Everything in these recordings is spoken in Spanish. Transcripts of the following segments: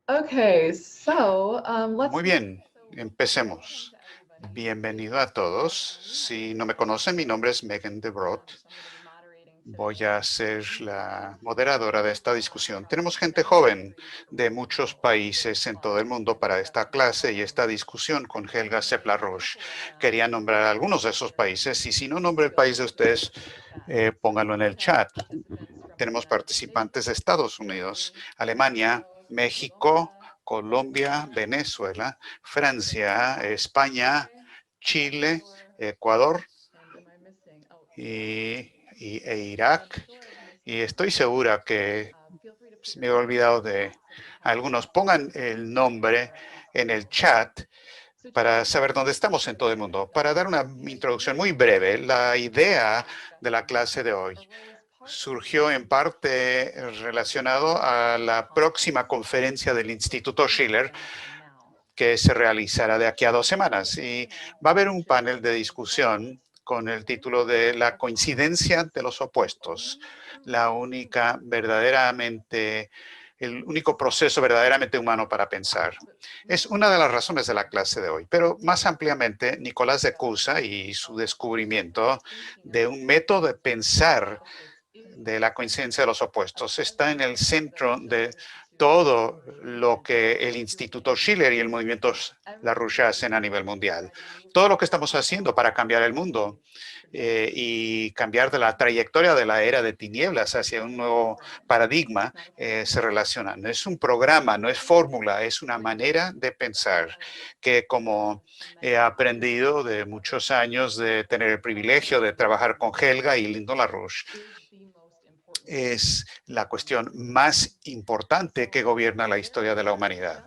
Okay, let's Muy bien, empecemos. Bienvenido a todos. Si no me conocen, mi nombre es Megan de Brood. Voy a ser la moderadora de esta discusión. Tenemos gente joven de muchos países en todo el mundo para esta clase y esta discusión con Helga Seppler-Roche. Quería nombrar algunos de esos países y si no nombre el país de ustedes, pónganlo en el chat. Tenemos participantes de Estados Unidos, Alemania, México, Colombia, Venezuela, Francia, España, Chile, Ecuador e Irak. Y estoy segura que me he olvidado de algunos. Pongan el nombre en el chat para saber dónde estamos en todo el mundo. Para dar una introducción muy breve, la idea de la clase de hoy surgió en parte relacionado a la próxima conferencia del Instituto Schiller que se realizará de aquí a 2 semanas. Y va a haber un panel de discusión con el título de La coincidencia de los opuestos, el único proceso verdaderamente humano para pensar. Es una de las razones de la clase de hoy, pero más ampliamente, Nicolás de Cusa y su descubrimiento de un método de pensar de la coincidencia de los opuestos está en el centro de todo lo que el Instituto Schiller y el movimiento Larouche hacen a nivel mundial. Todo lo que estamos haciendo para cambiar el mundo y cambiar de la trayectoria de la era de tinieblas hacia un nuevo paradigma se relaciona. No es un programa, no es fórmula, es una manera de pensar que, como he aprendido de muchos años de tener el privilegio de trabajar con Helga y Lyndon LaRouche, es la cuestión más importante que gobierna la historia de la humanidad.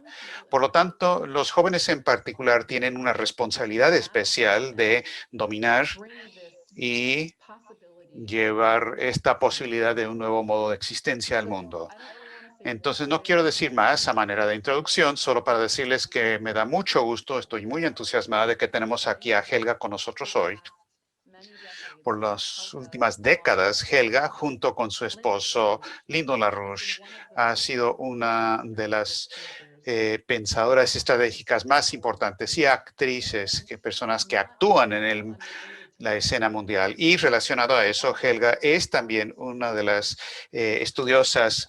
Por lo tanto, los jóvenes en particular tienen una responsabilidad especial de dominar y llevar esta posibilidad de un nuevo modo de existencia al mundo. Entonces, no quiero decir más a manera de introducción, solo para decirles que me da mucho gusto, estoy muy entusiasmada de que tenemos aquí a Helga con nosotros hoy. Por las últimas décadas, Helga, junto con su esposo Lyndon LaRouche, ha sido una de las pensadoras estratégicas más importantes y actrices, personas que actúan en la escena mundial. Y relacionado a eso, Helga es también una de las estudiosas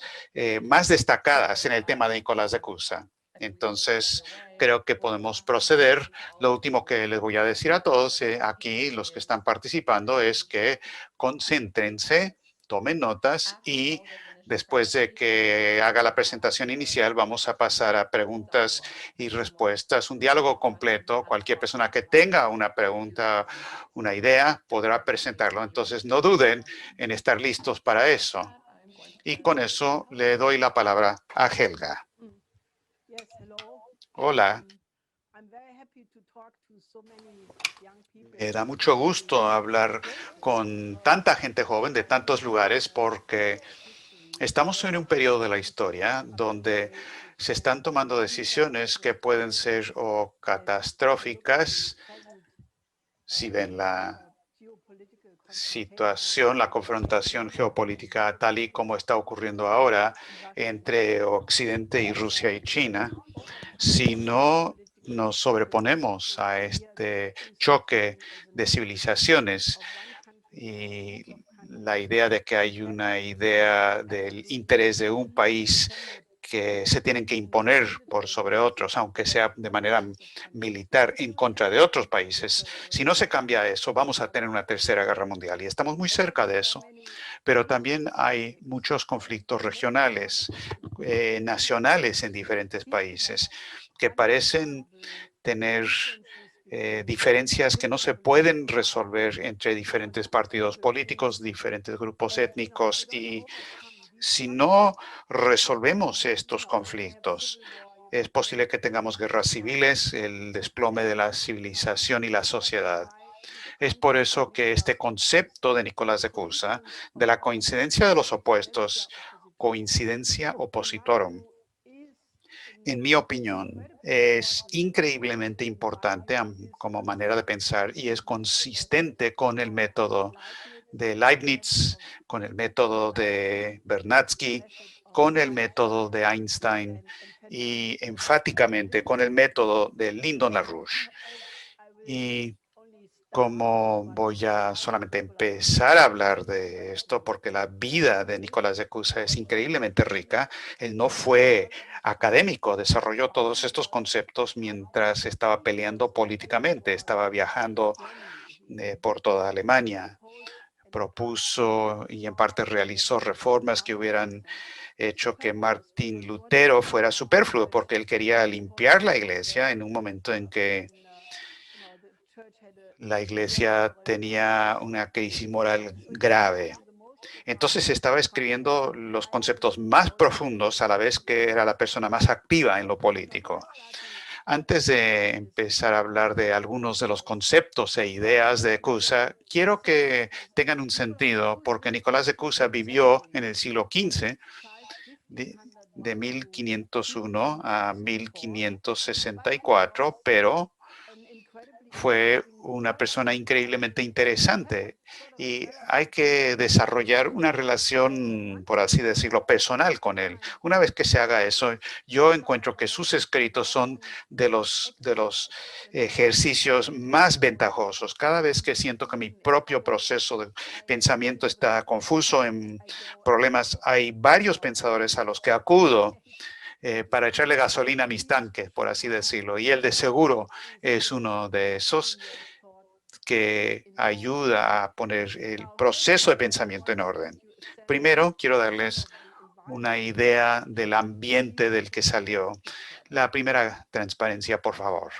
más destacadas en el tema de Nicolás de Cusa. Entonces, creo que podemos proceder. Lo último que les voy a decir a todos aquí, los que están participando, es que concéntrense, tomen notas y después de que haga la presentación inicial, vamos a pasar a preguntas y respuestas, un diálogo completo. Cualquier persona que tenga una pregunta, una idea, podrá presentarlo. Entonces, no duden en estar listos para eso. Y con eso le doy la palabra a Helga. Hola. Me da mucho gusto hablar con tanta gente joven de tantos lugares porque estamos en un periodo de la historia donde se están tomando decisiones que pueden ser o catastróficas si ven la situación, la confrontación geopolítica tal y como está ocurriendo ahora entre Occidente y Rusia y China, si no nos sobreponemos a este choque de civilizaciones y la idea de que hay una idea del interés de un país que se tienen que imponer por sobre otros, aunque sea de manera militar en contra de otros países. Si no se cambia eso, vamos a tener una tercera guerra mundial y estamos muy cerca de eso. Pero también hay muchos conflictos regionales, nacionales en diferentes países que parecen tener diferencias que no se pueden resolver entre diferentes partidos políticos, diferentes grupos étnicos y si no resolvemos estos conflictos, es posible que tengamos guerras civiles, el desplome de la civilización y la sociedad. Es por eso que este concepto de Nicolás de Cusa, de la coincidencia de los opuestos, coincidencia oppositorum, en mi opinión, es increíblemente importante como manera de pensar y es consistente con el método de Leibniz, con el método de Bernatsky, con el método de Einstein y enfáticamente con el método de Lyndon LaRouche. Y como voy a solamente empezar a hablar de esto, porque la vida de Nicolás de Cusa es increíblemente rica. Él no fue académico, desarrolló todos estos conceptos mientras estaba peleando políticamente, estaba viajando por toda Alemania. Propuso y en parte realizó reformas que hubieran hecho que Martín Lutero fuera superfluo, porque él quería limpiar la iglesia en un momento en que la iglesia tenía una crisis moral grave. Entonces estaba escribiendo los conceptos más profundos a la vez que era la persona más activa en lo político. Antes de empezar a hablar de algunos de los conceptos e ideas de Cusa, quiero que tengan un sentido, porque Nicolás de Cusa vivió en el siglo XV, de 1501 a 1564, pero fue una persona increíblemente interesante y hay que desarrollar una relación, por así decirlo, personal con él. Una vez que se haga eso, yo encuentro que sus escritos son de los ejercicios más ventajosos. Cada vez que siento que mi propio proceso de pensamiento está confuso en problemas, hay varios pensadores a los que acudo para echarle gasolina a mis tanques, por así decirlo. Y él de seguro es uno de esos que ayuda a poner el proceso de pensamiento en orden. Primero, quiero darles una idea del ambiente del que salió. La primera transparencia, por favor.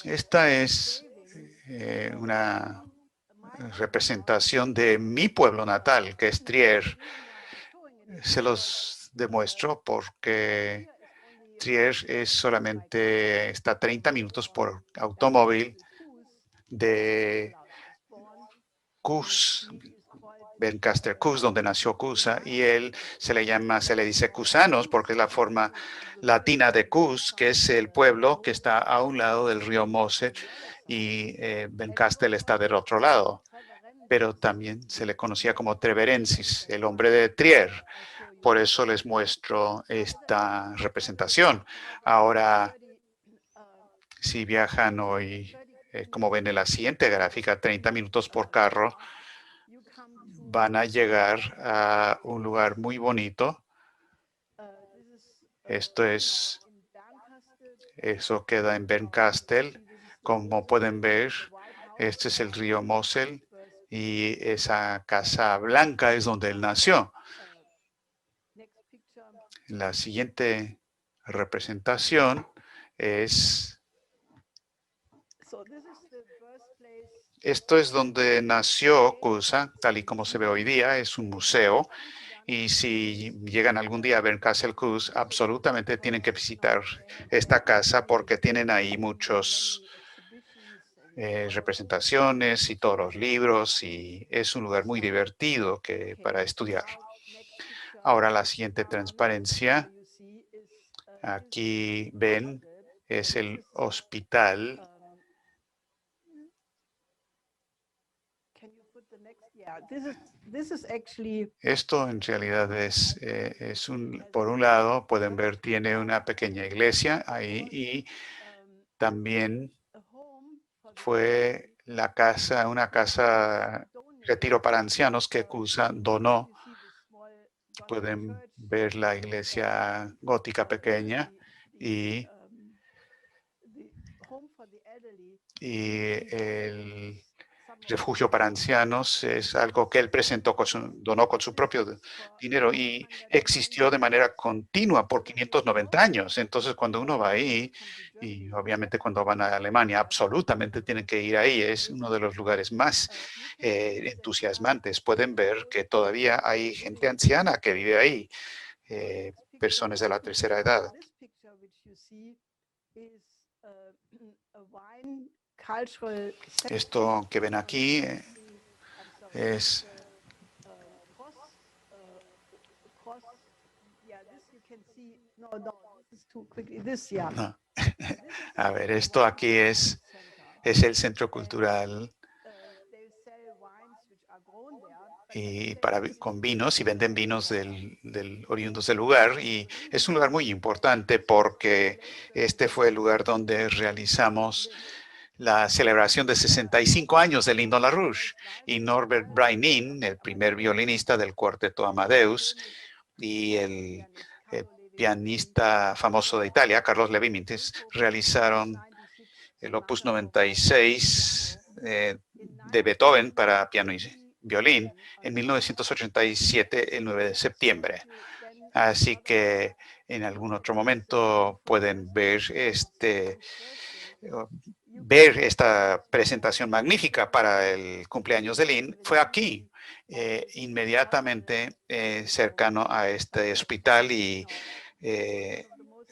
Esta es una representación de mi pueblo natal, que es Trier. Se los demuestro porque Trier es solamente, está a 30 minutos por automóvil de Cus, Lancaster Cus, donde nació Cusa, y él se le dice Cusanos porque es la forma latina de Cus, que es el pueblo que está a un lado del río Mosel, y Lancaster está del otro lado. Pero también se le conocía como Treverensis, el hombre de Trier. Por eso les muestro esta representación. Ahora, si viajan hoy, como ven en la siguiente gráfica, 30 minutos por carro, van a llegar a un lugar muy bonito. Eso queda en Bernkastel. Como pueden ver, este es el río Mosel y esa casa blanca es donde él nació. La siguiente representación es, esto es donde nació Cusa, tal y como se ve hoy día, es un museo. Y si llegan algún día a ver Castle Cus, absolutamente tienen que visitar esta casa porque tienen ahí muchos representaciones y todos los libros y es un lugar muy divertido para estudiar. Ahora la siguiente transparencia. Aquí ven, es el hospital. Esto en realidad por un lado, pueden ver, tiene una pequeña iglesia ahí y también fue una casa retiro para ancianos que Cusa donó. Pueden ver la iglesia gótica pequeña y el refugio para ancianos es algo que él donó con su propio dinero y existió de manera continua por 590 años. Entonces, cuando uno va ahí, y obviamente cuando van a Alemania, absolutamente tienen que ir ahí. Es uno de los lugares más entusiasmantes. Pueden ver que todavía hay gente anciana que vive ahí, personas de la tercera edad. Esto que ven aquí es no. A ver, esto aquí es el centro cultural y con vinos, y venden vinos oriundos del lugar. Y es un lugar muy importante porque este fue el lugar donde realizamos la celebración de 65 años de Lyndon LaRouche, y Norbert Brainin, el primer violinista del cuarteto Amadeus, y el pianista famoso de Italia, Carlos Levi-Mintis, realizaron el Opus 96 de Beethoven para piano y violín en 1987, el 9 de septiembre. Así que en algún otro momento pueden ver esta presentación magnífica para el cumpleaños de Lynn. Fue aquí, inmediatamente cercano a este hospital y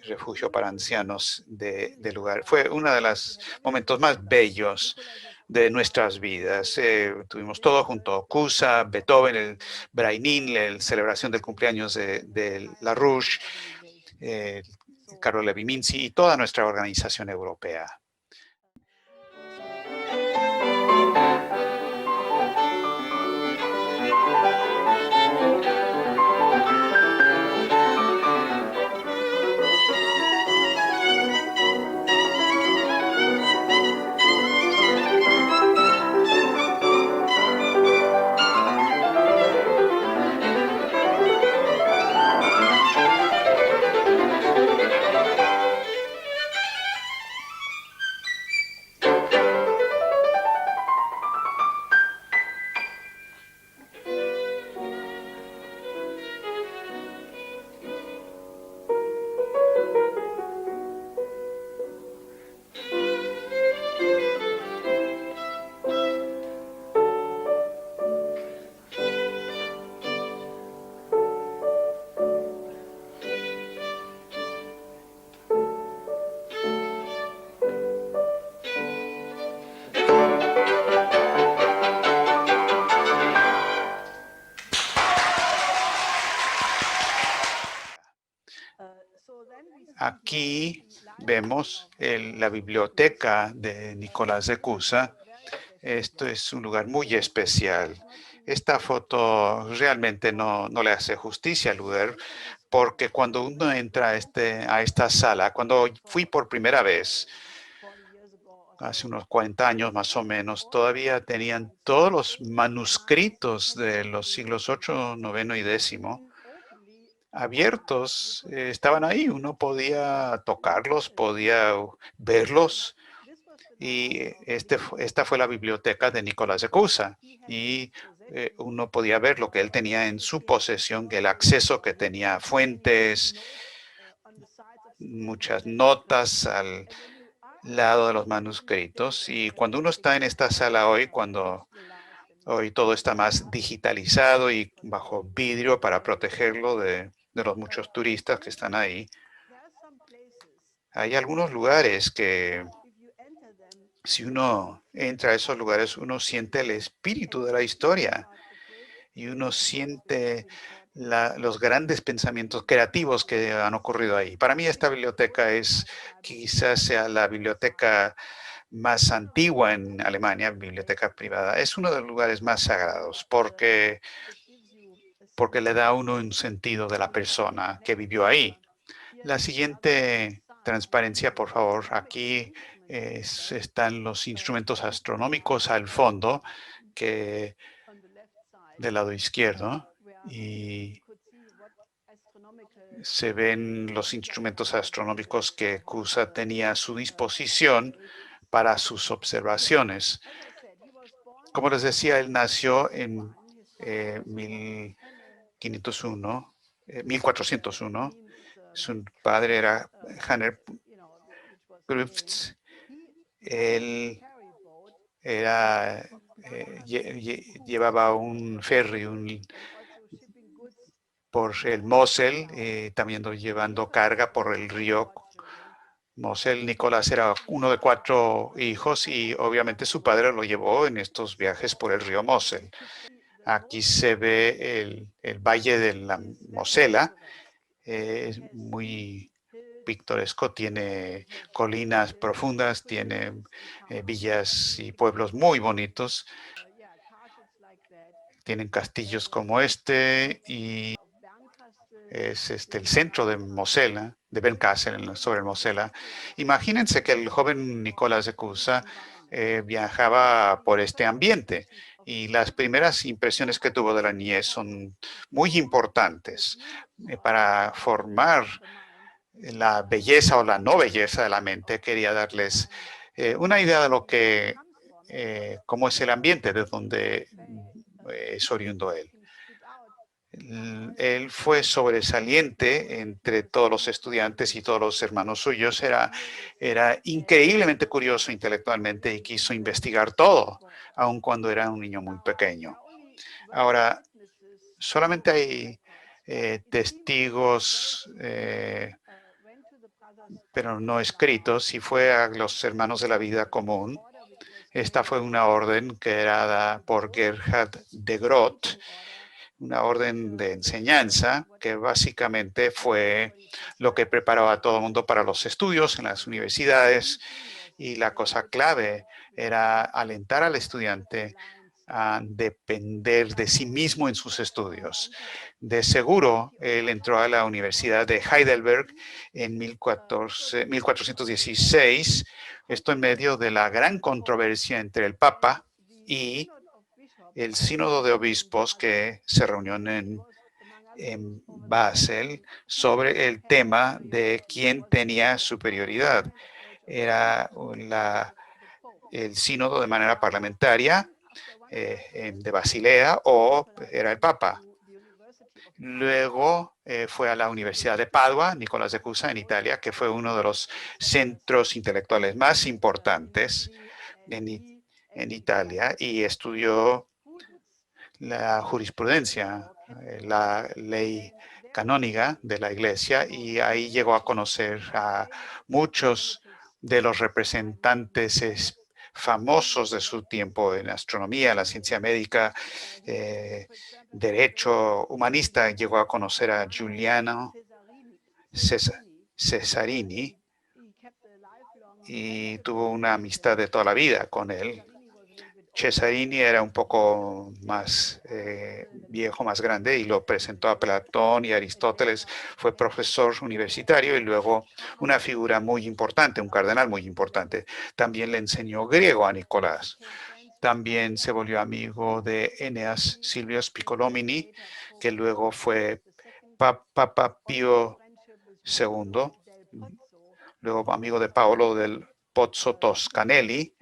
refugio para ancianos del lugar. Fue uno de los momentos más bellos de nuestras vidas. Tuvimos todo junto: Cusa, Beethoven, el Brainin, la celebración del cumpleaños de LaRouche, Carlo Levi-Minci y toda nuestra organización europea. Aquí vemos la biblioteca de Nicolás de Cusa. Esto es un lugar muy especial. Esta foto realmente no le hace justicia al lugar, porque cuando uno entra a esta sala, cuando fui por primera vez, hace unos 40 años más o menos, todavía tenían todos los manuscritos de los siglos 8, 9 y 10 abiertos. Estaban ahí, uno podía tocarlos, podía verlos. Y esta fue la biblioteca de Nicolás de Cusa. Y uno podía ver lo que él tenía en su posesión, el acceso que tenía a fuentes, muchas notas al lado de los manuscritos. Y cuando uno está en esta sala hoy, cuando hoy todo está más digitalizado y bajo vidrio para protegerlo de los muchos turistas que están ahí, hay algunos lugares que, si uno entra a esos lugares, uno siente el espíritu de la historia y uno siente los grandes pensamientos creativos que han ocurrido ahí. Para mí esta biblioteca quizás sea la biblioteca más antigua en Alemania, biblioteca privada. Es uno de los lugares más sagrados porque le da a uno un sentido de la persona que vivió ahí. La siguiente transparencia, por favor. Aquí están los instrumentos astronómicos al fondo, del lado izquierdo, y se ven los instrumentos astronómicos que Cusa tenía a su disposición para sus observaciones. Como les decía, él nació en 1401. Su padre era Hanner Grufts. Él llevaba un ferry por el Mosel, también llevando carga por el río Mosel. Nicolás era uno de 4 hijos y obviamente su padre lo llevó en estos viajes por el río Mosel. Aquí se ve el valle de la Mosela. Es muy pintoresco, tiene colinas profundas, tiene villas y pueblos muy bonitos. Tienen castillos como este y es el centro de Mosela, de Bencastel, sobre el Mosela. Imagínense que el joven Nicolás de Cusa viajaba por este ambiente y las primeras impresiones que tuvo de la niñez son muy importantes para formar la belleza o la no belleza de la mente. Quería darles una idea de lo que, cómo es el ambiente de donde es oriundo él. Él fue sobresaliente entre todos los estudiantes y todos los hermanos suyos. Era increíblemente curioso intelectualmente y quiso investigar todo, aun cuando era un niño muy pequeño. Ahora, solamente hay testigos, pero no escritos, y fue a los hermanos de la vida común. Esta fue una orden que era dada por Gerhard de Groot, una orden de enseñanza que básicamente fue lo que preparó a todo el mundo para los estudios en las universidades, y la cosa clave era alentar al estudiante a depender de sí mismo en sus estudios. De seguro, él entró a la Universidad de Heidelberg en 1416, esto en medio de la gran controversia entre el Papa y el sínodo de obispos que se reunió en Basel sobre el tema de quién tenía superioridad. Era el sínodo de manera parlamentaria de Basilea o era el Papa. Luego fue a la Universidad de Padua, Nicolás de Cusa, en Italia, que fue uno de los centros intelectuales más importantes en Italia, y estudió la jurisprudencia, la ley canónica de la Iglesia, y ahí llegó a conocer a muchos de los representantes famosos de su tiempo en astronomía, la ciencia médica, derecho humanista. Llegó a conocer a Giuliano Cesarini y tuvo una amistad de toda la vida con él. Cesarini era un poco más viejo, más grande, y lo presentó a Platón y Aristóteles. Fue profesor universitario y luego una figura muy importante, un cardenal muy importante. También le enseñó griego a Nicolás. También se volvió amigo de Eneas Silvius Piccolomini, que luego fue Papa Pío II, luego amigo de Paolo del Pozzo Toscanelli,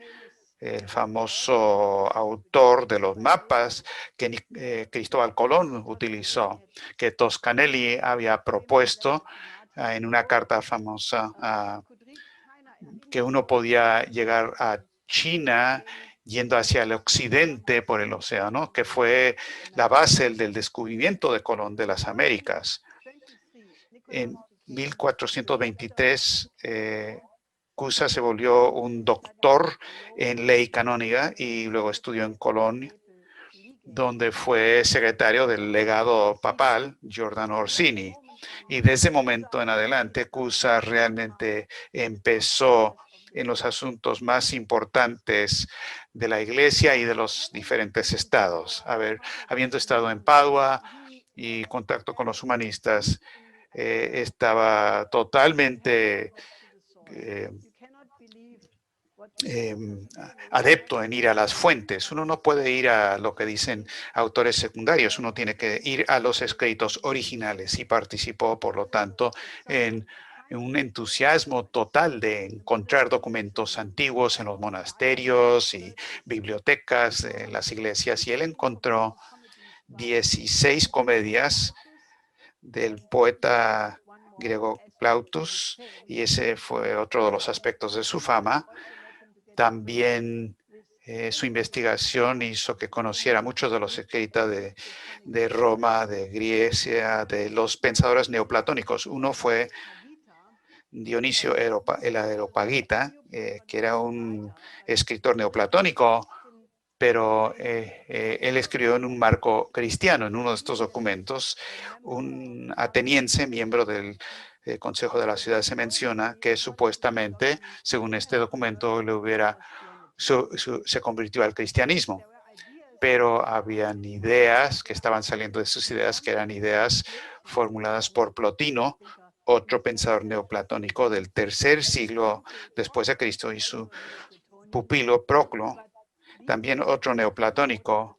el famoso autor de los mapas que Cristóbal Colón utilizó, que Toscanelli había propuesto en una carta famosa, que uno podía llegar a China yendo hacia el occidente por el océano, que fue la base del descubrimiento de Colón de las Américas. En 1423, Cusa se volvió un doctor en ley canónica y luego estudió en Colón, donde fue secretario del legado papal Giordano Orsini. Y desde ese momento en adelante, Cusa realmente empezó en los asuntos más importantes de la Iglesia y de los diferentes estados. Habiendo estado en Padua y contacto con los humanistas, estaba totalmente adepto en ir a las fuentes. Uno no puede ir a lo que dicen autores secundarios, uno tiene que ir a los escritos originales, y participó, por lo tanto, en un entusiasmo total de encontrar documentos antiguos en los monasterios y bibliotecas de las iglesias, y él encontró 16 comedias del poeta griego Plautus, y ese fue otro de los aspectos de su fama. También su investigación hizo que conociera muchos de los escritos de Roma, de Grecia, de los pensadores neoplatónicos. Uno fue Dionisio el Areopagita, que era un escritor neoplatónico, pero él escribió en un marco cristiano. En uno de estos documentos, un ateniense, miembro del Consejo de la Ciudad, se menciona que supuestamente, según este documento, se convirtió al cristianismo. pero habían ideas que estaban saliendo de sus ideas, que eran ideas formuladas por Plotino, otro pensador neoplatónico del tercer siglo después de Cristo, y su pupilo Proclo, también otro neoplatónico,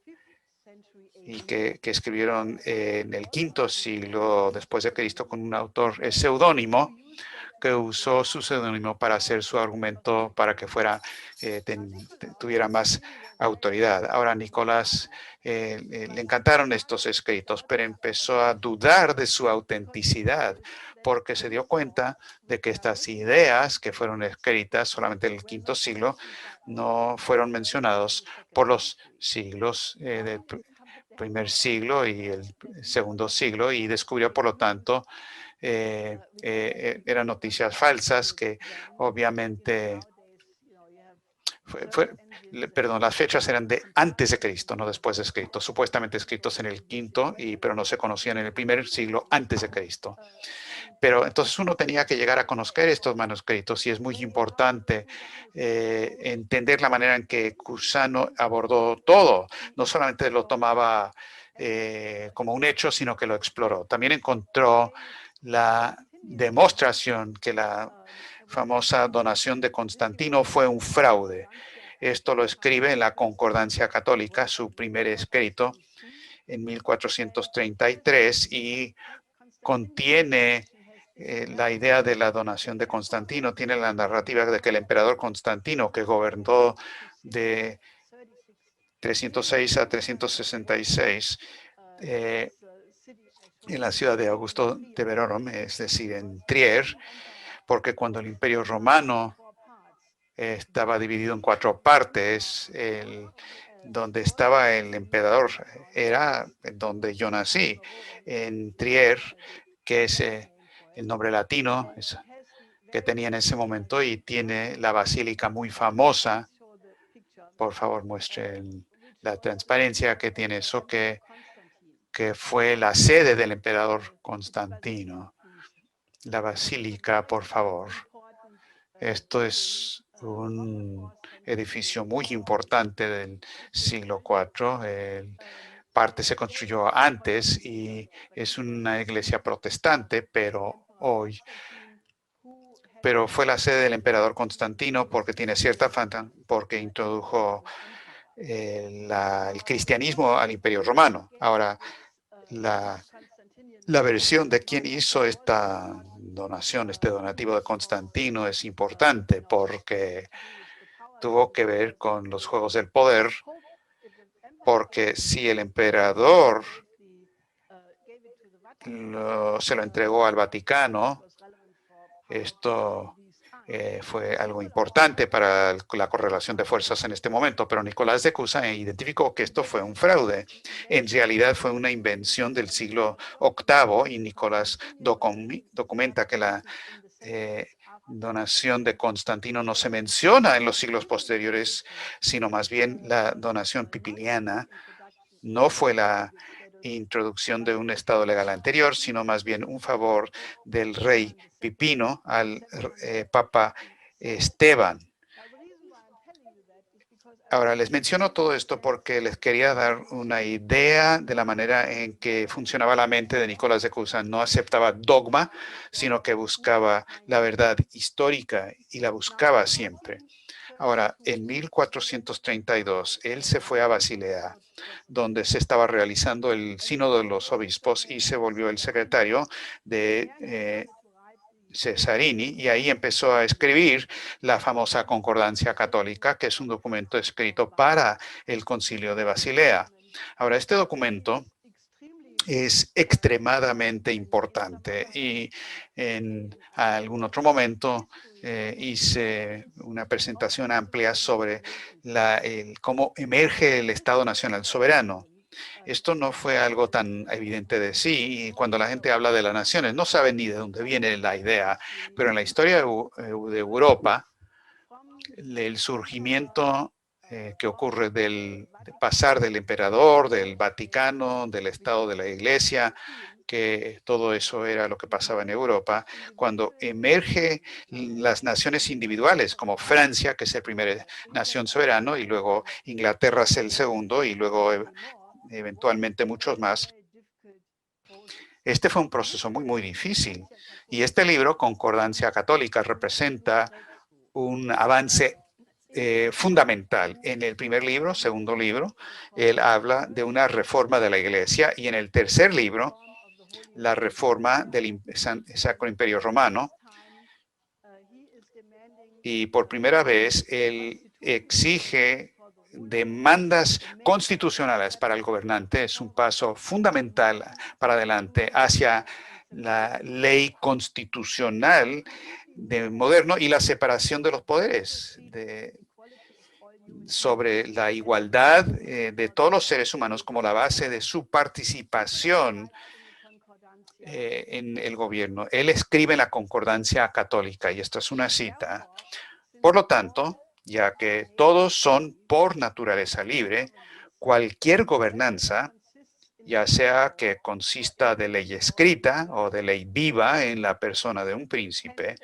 y que escribieron en el quinto siglo después de Cristo con un autor seudónimo, que usó su seudónimo para hacer su argumento para que fuera, tuviera más autoridad. Ahora Nicolás le encantaron estos escritos, pero empezó a dudar de su autenticidad, porque se dio cuenta de que estas ideas que fueron escritas solamente en el quinto siglo no fueron mencionados por los siglos del primer siglo y el segundo siglo, y descubrió, por lo tanto, eran noticias falsas que obviamente perdón, las fechas eran de antes de Cristo, no después de Cristo, supuestamente escritos en el quinto, pero no se conocían en el primer siglo antes de Cristo. Pero entonces uno tenía que llegar a conocer estos manuscritos, y es muy importante entender la manera en que Cusano abordó todo. No solamente lo tomaba como un hecho, sino que lo exploró. También encontró la demostración que la famosa donación de Constantino fue un fraude. Esto lo escribe en la Concordancia Católica, su primer escrito, en 1433, y contiene la idea de la donación de Constantino. Tiene la narrativa de que el emperador Constantino, que gobernó de 306 a 366 en la ciudad de Augusto de Verorum, es decir, en Trier, porque cuando el Imperio Romano estaba dividido en 4 partes, donde estaba el emperador era donde yo nací, en Trier, que es el nombre latino que tenía en ese momento, y tiene la basílica muy famosa. Por favor, muestren la transparencia que tiene eso, que fue la sede del emperador Constantino. La basílica, por favor. Esto es un edificio muy importante del siglo IV. Parte se construyó antes y es una iglesia protestante, pero fue la sede del emperador Constantino porque tiene cierta fama, porque introdujo el cristianismo al Imperio Romano. Ahora, la versión de quién hizo esta donación, este donativo de Constantino, es importante porque tuvo que ver con los juegos del poder, porque si el emperador se lo entregó al Vaticano, esto fue algo importante para la correlación de fuerzas en este momento, pero Nicolás de Cusa identificó que esto fue un fraude. En realidad fue una invención del siglo VIII, y Nicolás documenta que la donación de Constantino no se menciona en los siglos posteriores, sino más bien la donación pipiliana no fue la introducción de un estado legal anterior, sino más bien un favor del rey Pipino al Papa Esteban. Ahora, les menciono todo esto porque les quería dar una idea de la manera en que funcionaba la mente de Nicolás de Cusa. No aceptaba dogma, sino que buscaba la verdad histórica, y la buscaba siempre. Ahora, en 1432, él se fue a Basilea, donde se estaba realizando el Sínodo de los Obispos, y se volvió el secretario de Cesarini, y ahí empezó a escribir la famosa Concordancia Católica, que es un documento escrito para el Concilio de Basilea. Ahora, este documento es extremadamente importante, y en algún otro momento hice una presentación amplia sobre cómo emerge el Estado Nacional Soberano. Esto no fue algo tan evidente de sí, y cuando la gente habla de las naciones no saben ni de dónde viene la idea, pero en la historia de Europa, el surgimiento que ocurre de pasar del emperador, del Vaticano, del Estado de la Iglesia, que todo eso era lo que pasaba en Europa, cuando emerge las naciones individuales, como Francia, que es el primer nación soberano, y luego Inglaterra es el segundo, y luego eventualmente muchos más. Este fue un proceso muy, muy difícil. Y este libro, Concordancia Católica, representa un avance fundamental. En el primer libro, segundo libro, él habla de una reforma de la Iglesia, y en el tercer libro, la reforma del Sacro Imperio Romano. Y por primera vez, él exige demandas constitucionales para el gobernante. Es un paso fundamental para adelante hacia la ley constitucional de moderno y la separación de los poderes, sobre la igualdad de todos los seres humanos como la base de su participación en el gobierno. Él escribe en la Concordancia Católica, y esta es una cita: por lo tanto, ya que todos son por naturaleza libre, cualquier gobernanza, ya sea que consista de ley escrita o de ley viva en la persona de un príncipe,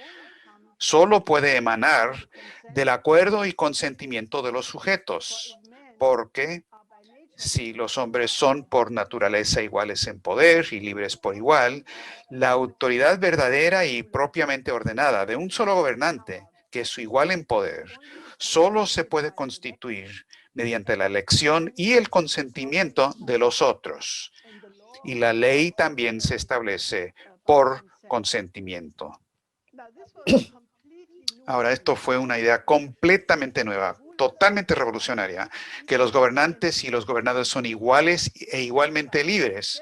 solo puede emanar del acuerdo y consentimiento de los sujetos, porque si los hombres son por naturaleza iguales en poder y libres por igual, la autoridad verdadera y propiamente ordenada de un solo gobernante, que es su igual en poder, solo se puede constituir mediante la elección y el consentimiento de los otros. Y la ley también se establece por consentimiento. Ahora, esto fue una idea completamente nueva, totalmente revolucionaria, que los gobernantes y los gobernados son iguales e igualmente libres,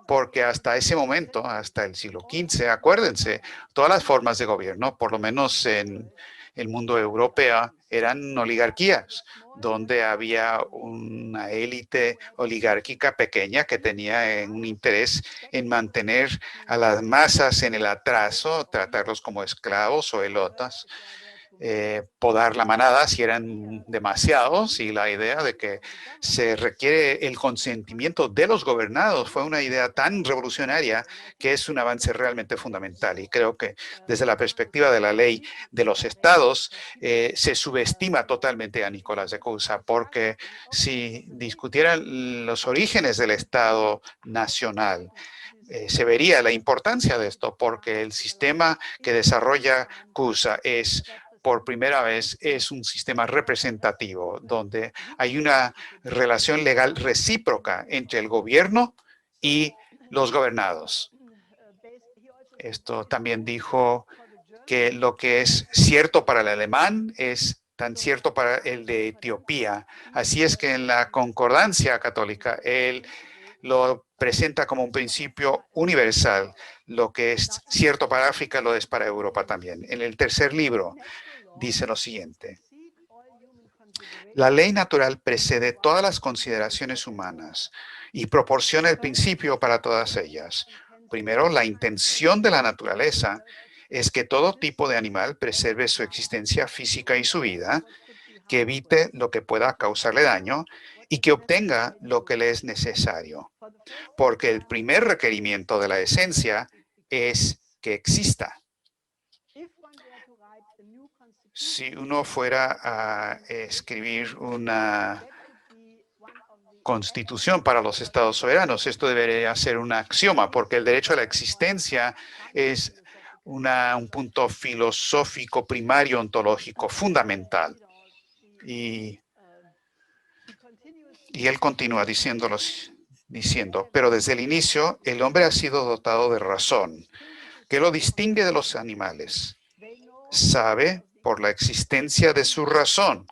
porque hasta ese momento, hasta el siglo XV, acuérdense, todas las formas de gobierno, por lo menos en el mundo europeo, eran oligarquías, donde había una élite oligárquica pequeña que tenía un interés en mantener a las masas en el atraso, tratarlos como esclavos o elotas, podar la manada si eran demasiados, y la idea de que se requiere el consentimiento de los gobernados fue una idea tan revolucionaria que es un avance realmente fundamental. Y creo que desde la perspectiva de la ley de los estados, se subestima totalmente a Nicolás de Cusa, porque si discutieran los orígenes del Estado nacional, se vería la importancia de esto, porque el sistema que desarrolla Cusa por primera vez es un sistema representativo, donde hay una relación legal recíproca entre el gobierno y los gobernados. Esto también dijo que lo que es cierto para el alemán es tan cierto para el de Etiopía. Así es que en la Concordancia Católica, él lo presenta como un principio universal. Lo que es cierto para África lo es para Europa también. En el tercer libro dice lo siguiente: la ley natural precede todas las consideraciones humanas y proporciona el principio para todas ellas. Primero, la intención de la naturaleza es que todo tipo de animal preserve su existencia física y su vida, que evite lo que pueda causarle daño y que obtenga lo que le es necesario. Porque el primer requerimiento de la esencia es que exista. Si uno fuera a escribir una constitución para los estados soberanos, esto debería ser un axioma, porque el derecho a la existencia es un punto filosófico primario, ontológico, fundamental. Y él continúa diciendo, pero desde el inicio el hombre ha sido dotado de razón, que lo distingue de los animales. Sabe, por la existencia de su razón,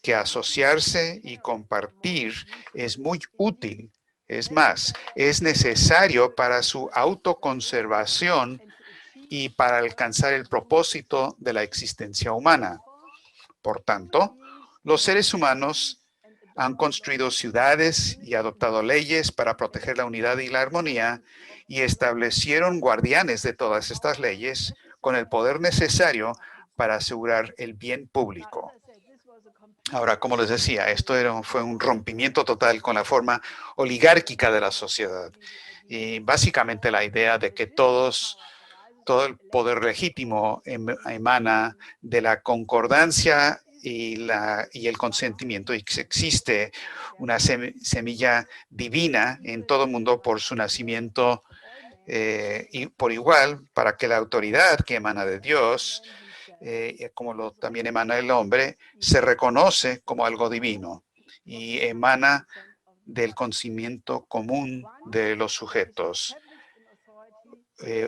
que asociarse y compartir es muy útil. Es más, es necesario para su autoconservación y para alcanzar el propósito de la existencia humana. Por tanto, los seres humanos han construido ciudades y adoptado leyes para proteger la unidad y la armonía, y establecieron guardianes de todas estas leyes con el poder necesario para asegurar el bien público. Ahora, como les decía, fue un rompimiento total con la forma oligárquica de la sociedad. Y básicamente la idea de que todo el poder legítimo emana de la concordancia y el consentimiento, y que existe una semilla divina en todo el mundo por su nacimiento, y por igual, para que la autoridad que emana de Dios, como también emana el hombre, se reconoce como algo divino y emana del conocimiento común de los sujetos.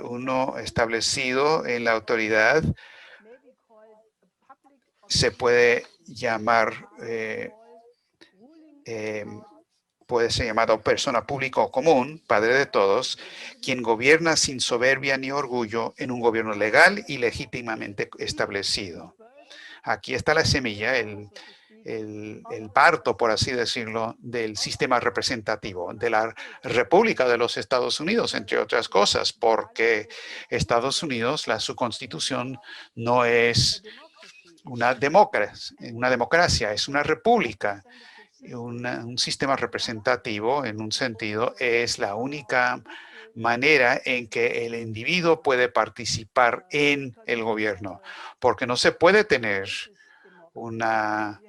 Uno establecido en la autoridad se puede llamar, eh, puede ser llamado persona pública o común, padre de todos, quien gobierna sin soberbia ni orgullo en un gobierno legal y legítimamente establecido. Aquí está la semilla, el parto, por así decirlo, del sistema representativo de la República de los Estados Unidos, entre otras cosas, porque Estados Unidos, su constitución no es una democracia, es una república. Un sistema representativo, en un sentido, es la única manera en que el individuo puede participar en el gobierno, porque no se puede tener una,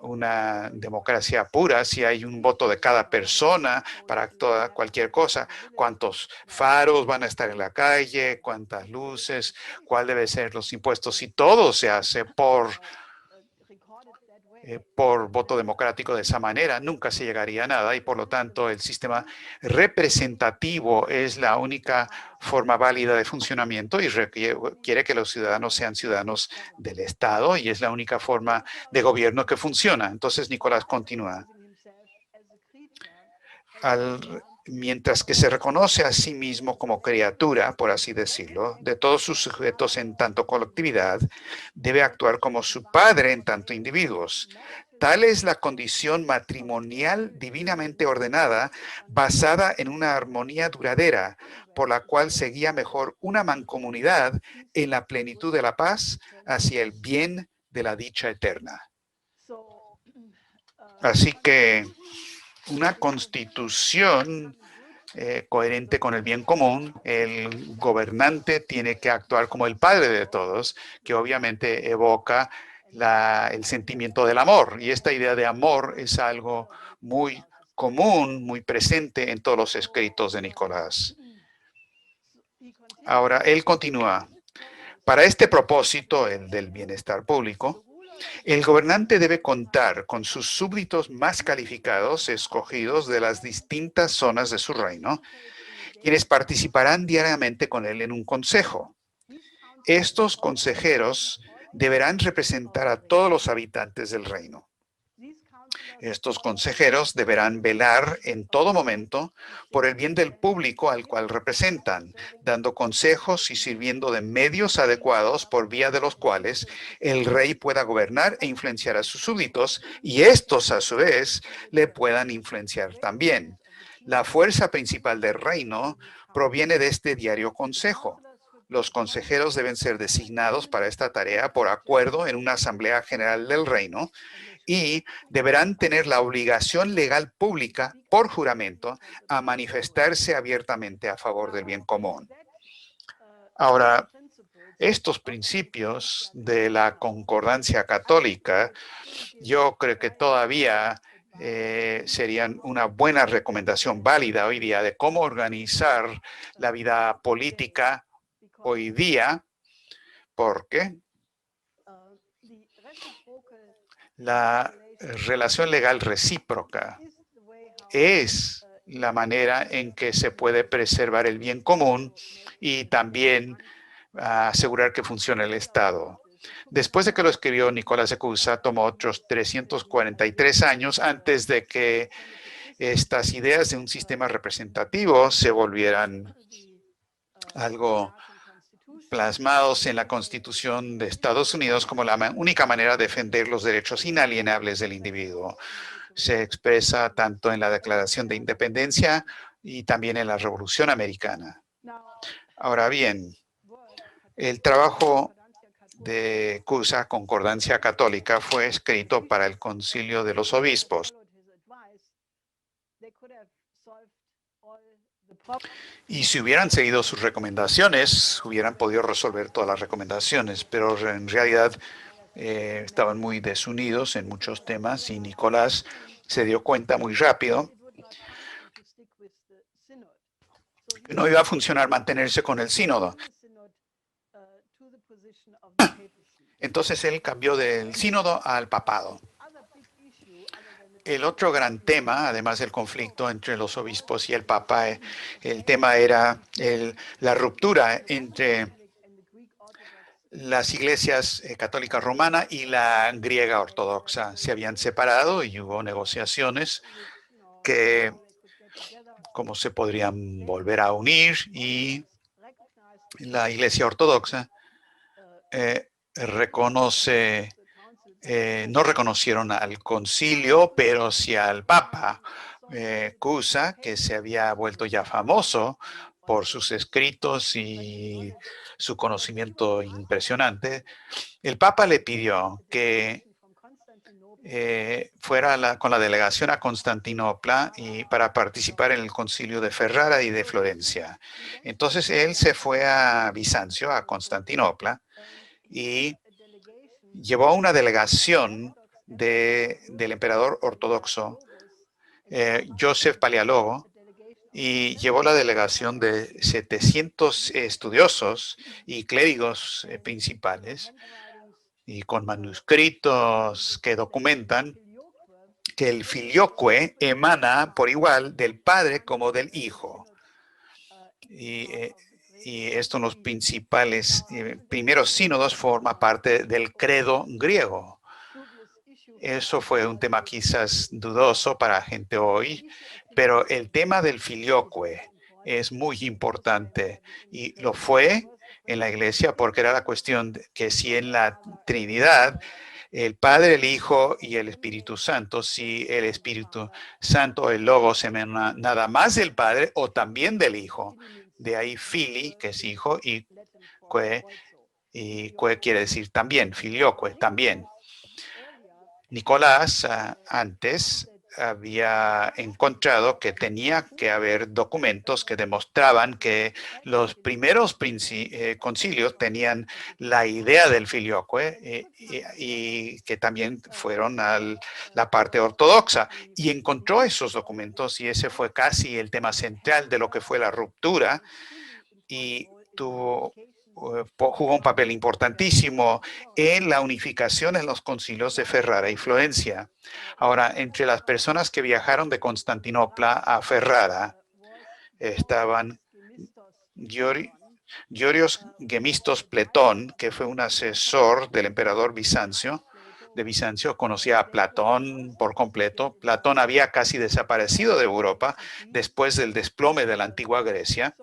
una democracia pura si hay un voto de cada persona para cualquier cosa. ¿Cuántos faros van a estar en la calle? ¿Cuántas luces? ¿Cuál debe ser los impuestos? Si todo se hace por voto democrático de esa manera, nunca se llegaría a nada y por lo tanto el sistema representativo es la única forma válida de funcionamiento y requiere que los ciudadanos sean ciudadanos del Estado y es la única forma de gobierno que funciona. Entonces Nicolás continúa. Mientras que se reconoce a sí mismo como criatura, por así decirlo, de todos sus sujetos en tanto colectividad, debe actuar como su padre en tanto individuos. Tal es la condición matrimonial divinamente ordenada, basada en una armonía duradera, por la cual se guía mejor una mancomunidad en la plenitud de la paz hacia el bien de la dicha eterna. Así que una constitución coherente con el bien común, el gobernante tiene que actuar como el padre de todos, que obviamente evoca el sentimiento del amor. Y esta idea de amor es algo muy común, muy presente en todos los escritos de Nicolás. Ahora, él continúa. Para este propósito, el del bienestar público, el gobernante debe contar con sus súbditos más calificados, escogidos de las distintas zonas de su reino, quienes participarán diariamente con él en un consejo. Estos consejeros deberán representar a todos los habitantes del reino. Estos consejeros deberán velar en todo momento por el bien del público al cual representan, dando consejos y sirviendo de medios adecuados por vía de los cuales el rey pueda gobernar e influenciar a sus súbditos y estos a su vez le puedan influenciar también. La fuerza principal del reino proviene de este diario consejo. Los consejeros deben ser designados para esta tarea por acuerdo en una asamblea general del reino y deberán tener la obligación legal pública por juramento a manifestarse abiertamente a favor del bien común. Ahora, estos principios de la concordancia católica, yo creo que todavía serían una buena recomendación válida hoy día de cómo organizar la vida política hoy día, porque la relación legal recíproca es la manera en que se puede preservar el bien común y también asegurar que funcione el Estado. Después de que lo escribió Nicolás de Cusa, tomó otros 343 años antes de que estas ideas de un sistema representativo se volvieran algo plasmados en la Constitución de Estados Unidos como la única manera de defender los derechos inalienables del individuo. Se expresa tanto en la Declaración de Independencia y también en la Revolución Americana. Ahora bien, el trabajo de Cusa, Concordancia Católica, fue escrito para el Concilio de los Obispos. Y si hubieran seguido sus recomendaciones, hubieran podido resolver todas las recomendaciones, pero en realidad estaban muy desunidos en muchos temas y Nicolás se dio cuenta muy rápido que no iba a funcionar mantenerse con el sínodo. Entonces él cambió del sínodo al papado. El otro gran tema, además del conflicto entre los obispos y el papa, el tema era la ruptura entre las iglesias católica romana y la griega ortodoxa. Se habían separado y hubo negociaciones que cómo se podrían volver a unir, y la iglesia ortodoxa no reconocieron al concilio, pero sí al papa Cusa, que se había vuelto ya famoso por sus escritos y su conocimiento impresionante. El papa le pidió que fuera con la delegación a Constantinopla y para participar en el concilio de Ferrara y de Florencia. Entonces él se fue a Bizancio, a Constantinopla, y llevó una delegación del emperador ortodoxo Joseph Paleólogo, y llevó la delegación de 700 estudiosos y clérigos principales, y con manuscritos que documentan que el filioque emana por igual del Padre como del Hijo. Y esto en los principales primeros sínodos forma parte del credo griego. Eso fue un tema quizás dudoso para gente hoy, pero el tema del filioque es muy importante, y lo fue en la iglesia porque era la cuestión de que si en la Trinidad el Padre, el Hijo y el Espíritu Santo, si el Espíritu Santo, el Logos, emana nada más del Padre o también del Hijo. De ahí fili, que es hijo, y que quiere decir también, filioque, también. Nicolás antes había encontrado que tenía que haber documentos que demostraban que los primeros concilios tenían la idea del filioque y que también fueron a la parte ortodoxa. Y encontró esos documentos, y ese fue casi el tema central de lo que fue la ruptura, y jugó un papel importantísimo en la unificación en los concilios de Ferrara y Florencia. Ahora, entre las personas que viajaron de Constantinopla a Ferrara estaban Giorios Gemistos Pletón, que fue un asesor del emperador de Bizancio, conocía a Platón por completo. Platón había casi desaparecido de Europa después del desplome de la antigua Grecia,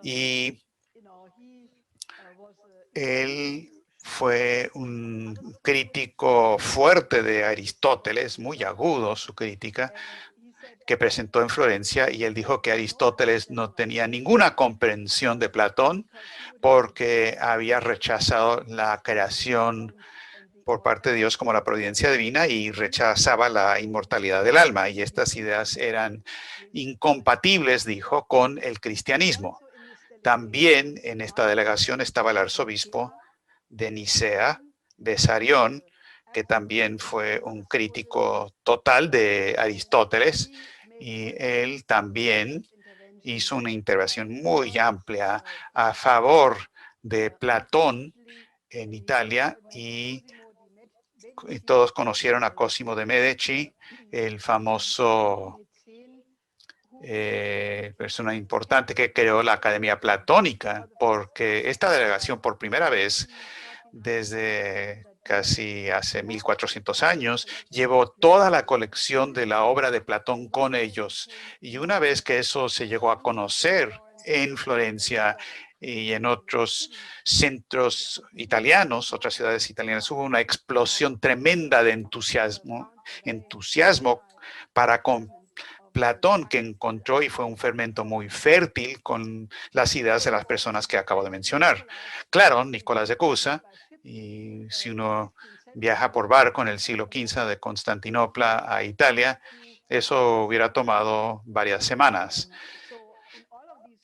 y él fue un crítico fuerte de Aristóteles, muy agudo su crítica, que presentó en Florencia, y él dijo que Aristóteles no tenía ninguna comprensión de Platón porque había rechazado la creación por parte de Dios como la providencia divina y rechazaba la inmortalidad del alma, y estas ideas eran incompatibles, dijo, con el cristianismo. También en esta delegación estaba el arzobispo de Nicea, Besarión, que también fue un crítico total de Aristóteles, y él también hizo una intervención muy amplia a favor de Platón en Italia, y todos conocieron a Cosimo de Medici, el famoso persona importante que creó la Academia Platónica, porque esta delegación por primera vez desde casi hace 1400 años llevó toda la colección de la obra de Platón con ellos. Y una vez que eso se llegó a conocer en Florencia y en otros centros italianos, otras ciudades italianas, hubo una explosión tremenda de entusiasmo para con Platón, que encontró y fue un fermento muy fértil con las ideas de las personas que acabo de mencionar. Claro, Nicolás de Cusa Y si uno viaja por barco en el siglo XV de Constantinopla a Italia, eso hubiera tomado varias semanas.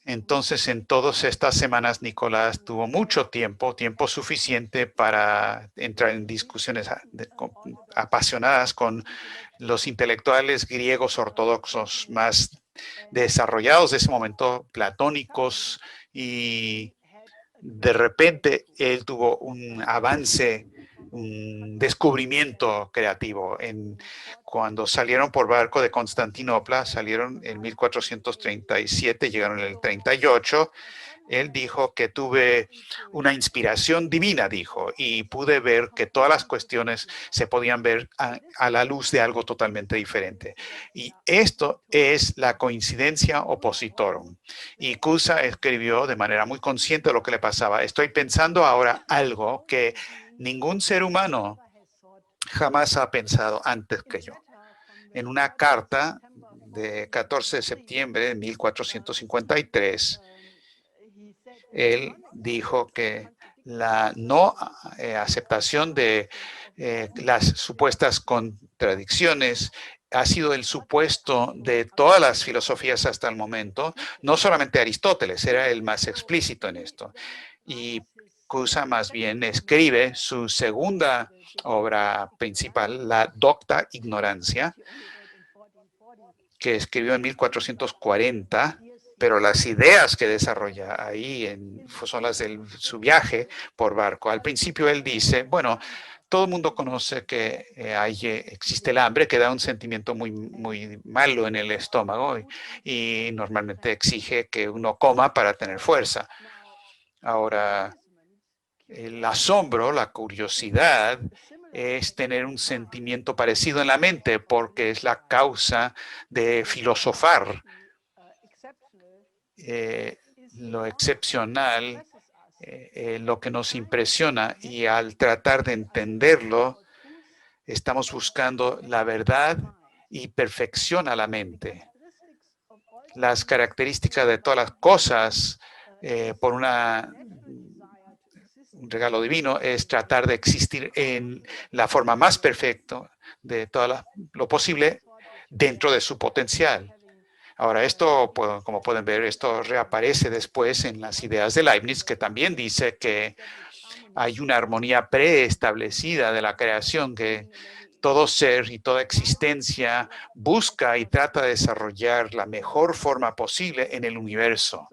Entonces, en todas estas semanas, Nicolás tuvo mucho tiempo, tiempo suficiente para entrar en discusiones apasionadas con los intelectuales griegos ortodoxos más desarrollados de ese momento, platónicos, y de repente él tuvo un avance, un descubrimiento creativo. Cuando salieron por barco de Constantinopla, salieron en 1437, llegaron en el 38. Él dijo que tuve una inspiración divina, dijo, y pude ver que todas las cuestiones se podían ver a la luz de algo totalmente diferente. Y esto es la coincidencia oppositorum. Y Cusa escribió de manera muy consciente de lo que le pasaba. Estoy pensando ahora algo que ningún ser humano jamás ha pensado antes que yo. En una carta de 14 de septiembre de 1453, él dijo que la no aceptación de las supuestas contradicciones ha sido el supuesto de todas las filosofías hasta el momento. No solamente Aristóteles era el más explícito en esto. Y Cusa más bien escribe su segunda obra principal, la Docta Ignorancia, que escribió en 1440, pero las ideas que desarrolla ahí son las de su viaje por barco. Al principio él dice, bueno, todo el mundo conoce que existe el hambre, que da un sentimiento muy, muy malo en el estómago y normalmente exige que uno coma para tener fuerza. Ahora, el asombro, la curiosidad, es tener un sentimiento parecido en la mente porque es la causa de filosofar. Lo excepcional, lo que nos impresiona, y al tratar de entenderlo, estamos buscando la verdad y perfecciona la mente. Las características de todas las cosas por un regalo divino es tratar de existir en la forma más perfecta de todo lo posible dentro de su potencial. Ahora, esto, como pueden ver, esto reaparece después en las ideas de Leibniz, que también dice que hay una armonía preestablecida de la creación, que todo ser y toda existencia busca y trata de desarrollar la mejor forma posible en el universo.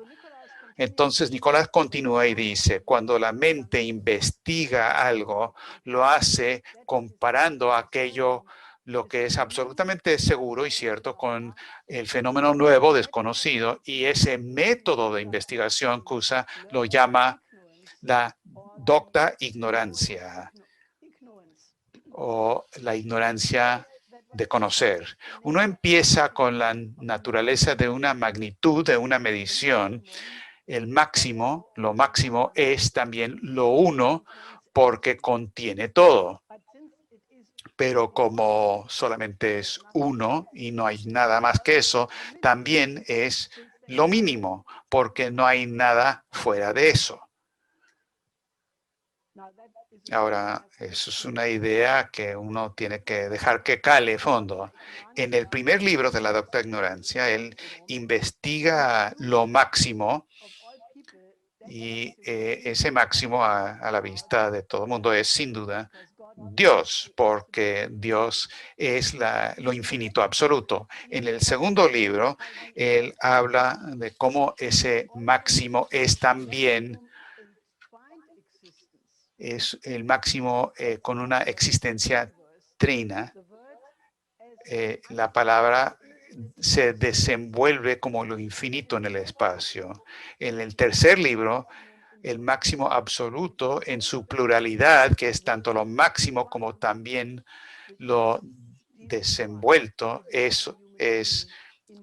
Entonces, Nicolás continúa y dice, cuando la mente investiga algo, lo hace comparando aquello, lo que es absolutamente seguro y cierto, con el fenómeno nuevo, desconocido, y ese método de investigación que usa lo llama la docta ignorancia o la ignorancia de conocer. Uno empieza con la naturaleza de una magnitud, de una medición. El máximo, lo máximo es también lo uno porque contiene todo. Pero como solamente es uno y no hay nada más que eso, también es lo mínimo porque no hay nada fuera de eso. Ahora, eso es una idea que uno tiene que dejar que cale fondo. En el primer libro de la Docta Ignorancia, él investiga lo máximo y ese máximo a la vista de todo el mundo es sin duda Dios, porque Dios es lo infinito absoluto. En el segundo libro, él habla de cómo ese máximo es también es el máximo con una existencia trina. La palabra se desenvuelve como lo infinito en el espacio. En el tercer libro, el máximo absoluto en su pluralidad, que es tanto lo máximo como también lo desenvuelto, es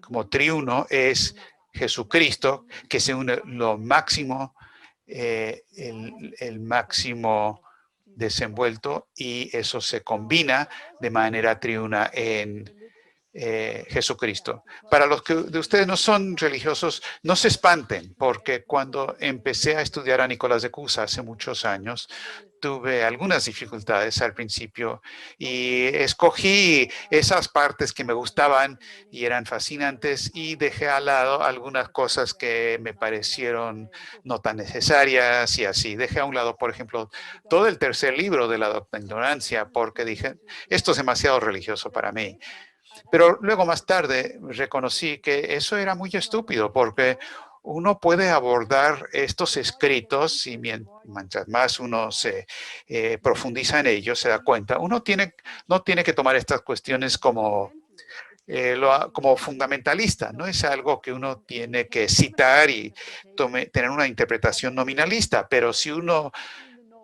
como triuno, es Jesucristo, que se une lo máximo, el máximo desenvuelto, y eso se combina de manera triuna en Jesucristo. Para los que de ustedes no son religiosos, no se espanten, porque cuando empecé a estudiar a Nicolás de Cusa hace muchos años, tuve algunas dificultades al principio y escogí esas partes que me gustaban y eran fascinantes y dejé al lado algunas cosas que me parecieron no tan necesarias y así. Dejé a un lado, por ejemplo, todo el tercer libro de la Docta Ignorancia porque dije, esto es demasiado religioso para mí. Pero luego más tarde reconocí que eso era muy estúpido porque uno puede abordar estos escritos y mientras más uno se profundiza en ellos, se da cuenta, no tiene que tomar estas cuestiones como fundamentalista. No es algo que uno tiene que citar y tener una interpretación nominalista, pero si uno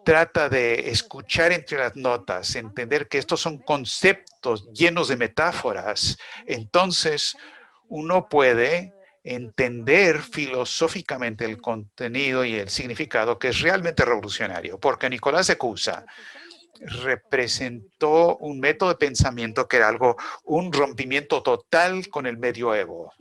trata de escuchar entre las notas, entender que estos son conceptos llenos de metáforas, entonces uno puede entender filosóficamente el contenido y el significado que es realmente revolucionario, porque Nicolás de Cusa representó un método de pensamiento que era un rompimiento total con el medioevo.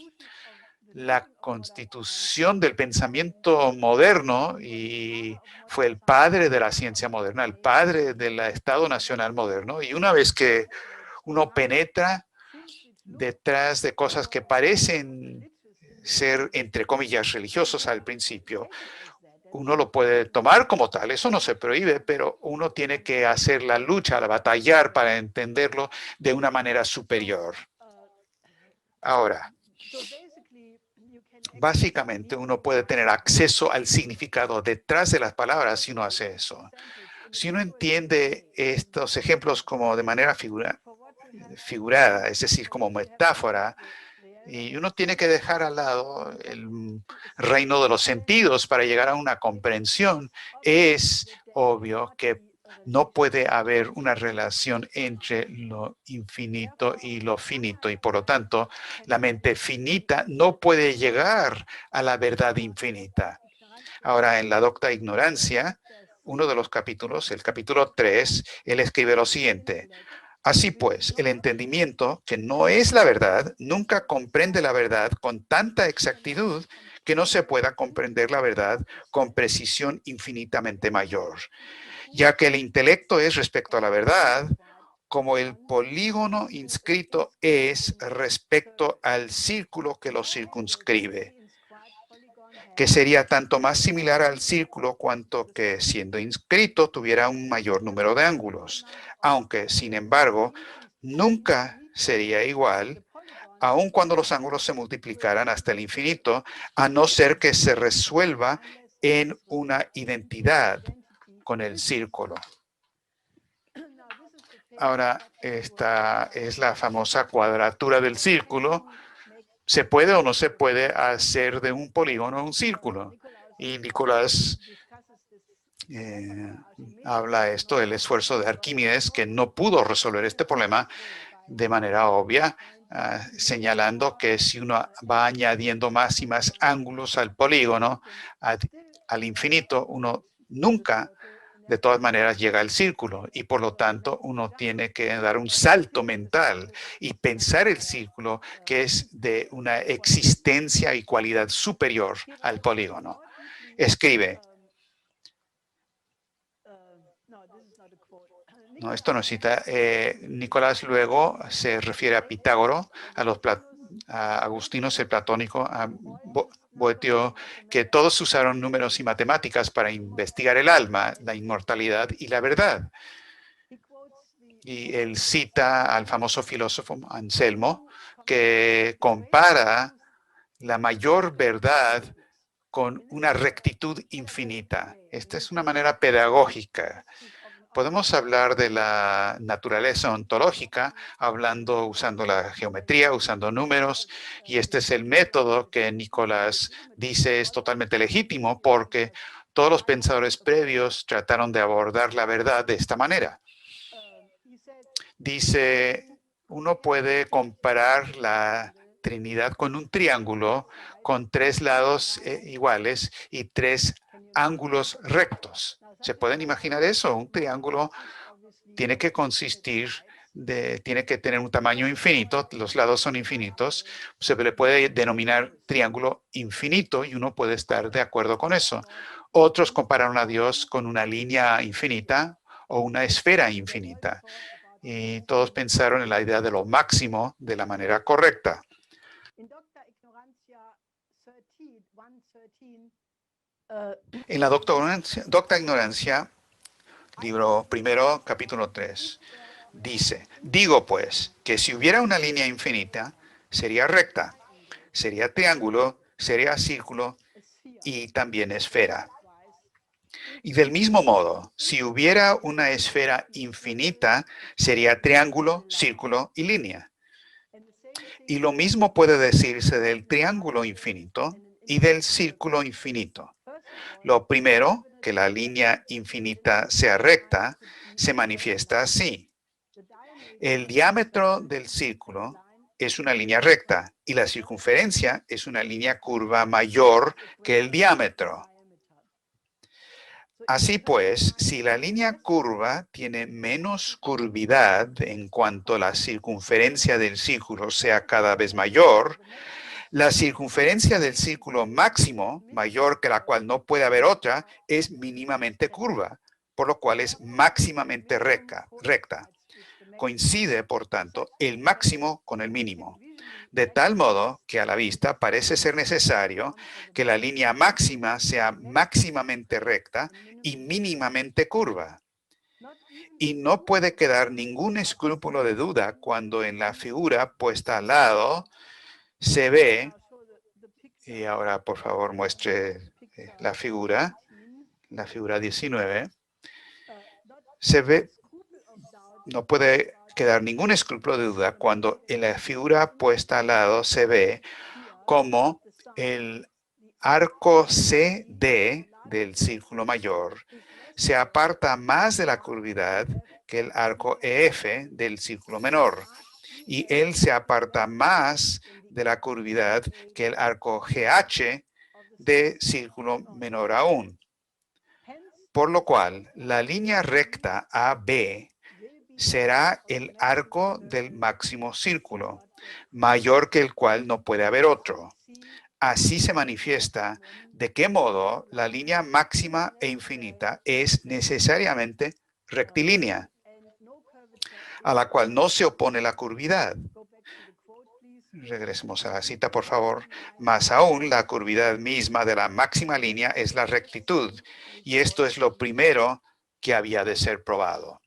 La constitución del pensamiento moderno y fue el padre de la ciencia moderna, el padre del Estado Nacional moderno. Y una vez que uno penetra detrás de cosas que parecen ser, entre comillas, religiosos al principio, uno lo puede tomar como tal, eso no se prohíbe, pero uno tiene que hacer la lucha, la batallar para entenderlo de una manera superior. Ahora, básicamente uno puede tener acceso al significado detrás de las palabras si uno hace eso. Si uno entiende estos ejemplos como de manera figurada, es decir, como metáfora, y uno tiene que dejar al lado el reino de los sentidos para llegar a una comprensión, es obvio que no puede haber una relación entre lo infinito y lo finito y por lo tanto la mente finita no puede llegar a la verdad infinita. Ahora, en la Docta Ignorancia, uno de los capítulos, el capítulo 3, él escribe lo siguiente: así pues, el entendimiento, que no es la verdad, nunca comprende la verdad con tanta exactitud que no se pueda comprender la verdad con precisión infinitamente mayor, ya que el intelecto es respecto a la verdad, como el polígono inscrito es respecto al círculo que lo circunscribe, que sería tanto más similar al círculo cuanto que, siendo inscrito, tuviera un mayor número de ángulos, aunque, sin embargo, nunca sería igual, aun cuando los ángulos se multiplicaran hasta el infinito, a no ser que se resuelva en una identidad con el círculo. Ahora, esta es la famosa cuadratura del círculo. ¿Se puede o no se puede hacer de un polígono un círculo? Y Nicolás habla esto del esfuerzo de Arquímedes, que no pudo resolver este problema de manera obvia, señalando que si uno va añadiendo más y más ángulos al polígono, al infinito, uno nunca de todas maneras llega al círculo y por lo tanto uno tiene que dar un salto mental y pensar el círculo que es de una existencia y cualidad superior al polígono. Escribe. No, esto no cita. Nicolás luego se refiere a Pitágoras, a Agustino el Platónico, a Boethius, que todos usaron números y matemáticas para investigar el alma, la inmortalidad y la verdad. Y él cita al famoso filósofo Anselmo, que compara la mayor verdad con una rectitud infinita. Esta es una manera pedagógica. Podemos hablar de la naturaleza ontológica, usando la geometría, usando números, y este es el método que Nicolás dice es totalmente legítimo porque todos los pensadores previos trataron de abordar la verdad de esta manera. Dice, uno puede comparar la Trinidad con un triángulo con 3 lados iguales y 3 ángulos rectos. ¿Se pueden imaginar eso? Un triángulo tiene que consistir tiene que tener un tamaño infinito, los lados son infinitos, se le puede denominar triángulo infinito y uno puede estar de acuerdo con eso. Otros compararon a Dios con una línea infinita o una esfera infinita. Y todos pensaron en la idea de lo máximo de la manera correcta. En la Docta Ignorancia, libro primero, capítulo 3, dice, digo pues que si hubiera una línea infinita, sería recta, sería triángulo, sería círculo y también esfera. Y del mismo modo, si hubiera una esfera infinita, sería triángulo, círculo y línea. Y lo mismo puede decirse del triángulo infinito y del círculo infinito. Lo primero, que la línea infinita sea recta, se manifiesta así. El diámetro del círculo es una línea recta y la circunferencia es una línea curva mayor que el diámetro. Así pues, si la línea curva tiene menos curvidad en cuanto la circunferencia del círculo sea cada vez mayor, la circunferencia del círculo máximo, mayor que la cual no puede haber otra, es mínimamente curva, por lo cual es máximamente recta. Coincide, por tanto, el máximo con el mínimo. De tal modo que a la vista parece ser necesario que la línea máxima sea máximamente recta y mínimamente curva. Y no puede quedar ningún escrúpulo de duda cuando en la figura puesta al lado se ve, y ahora por favor muestre la figura 19, se ve, no puede quedar ningún escrúpulo de duda cuando en la figura puesta al lado se ve como el arco CD del círculo mayor se aparta más de la curvidad que el arco EF del círculo menor, y él se aparta más de la curvidad que el arco GH de círculo menor aún. Por lo cual, la línea recta AB será el arco del máximo círculo, mayor que el cual no puede haber otro. Así se manifiesta de qué modo la línea máxima e infinita es necesariamente rectilínea, a la cual no se opone la curvidad. Regresemos a la cita, por favor. Más aún, la curvidad misma de la máxima línea es la rectitud, y esto es lo primero que había de ser probado.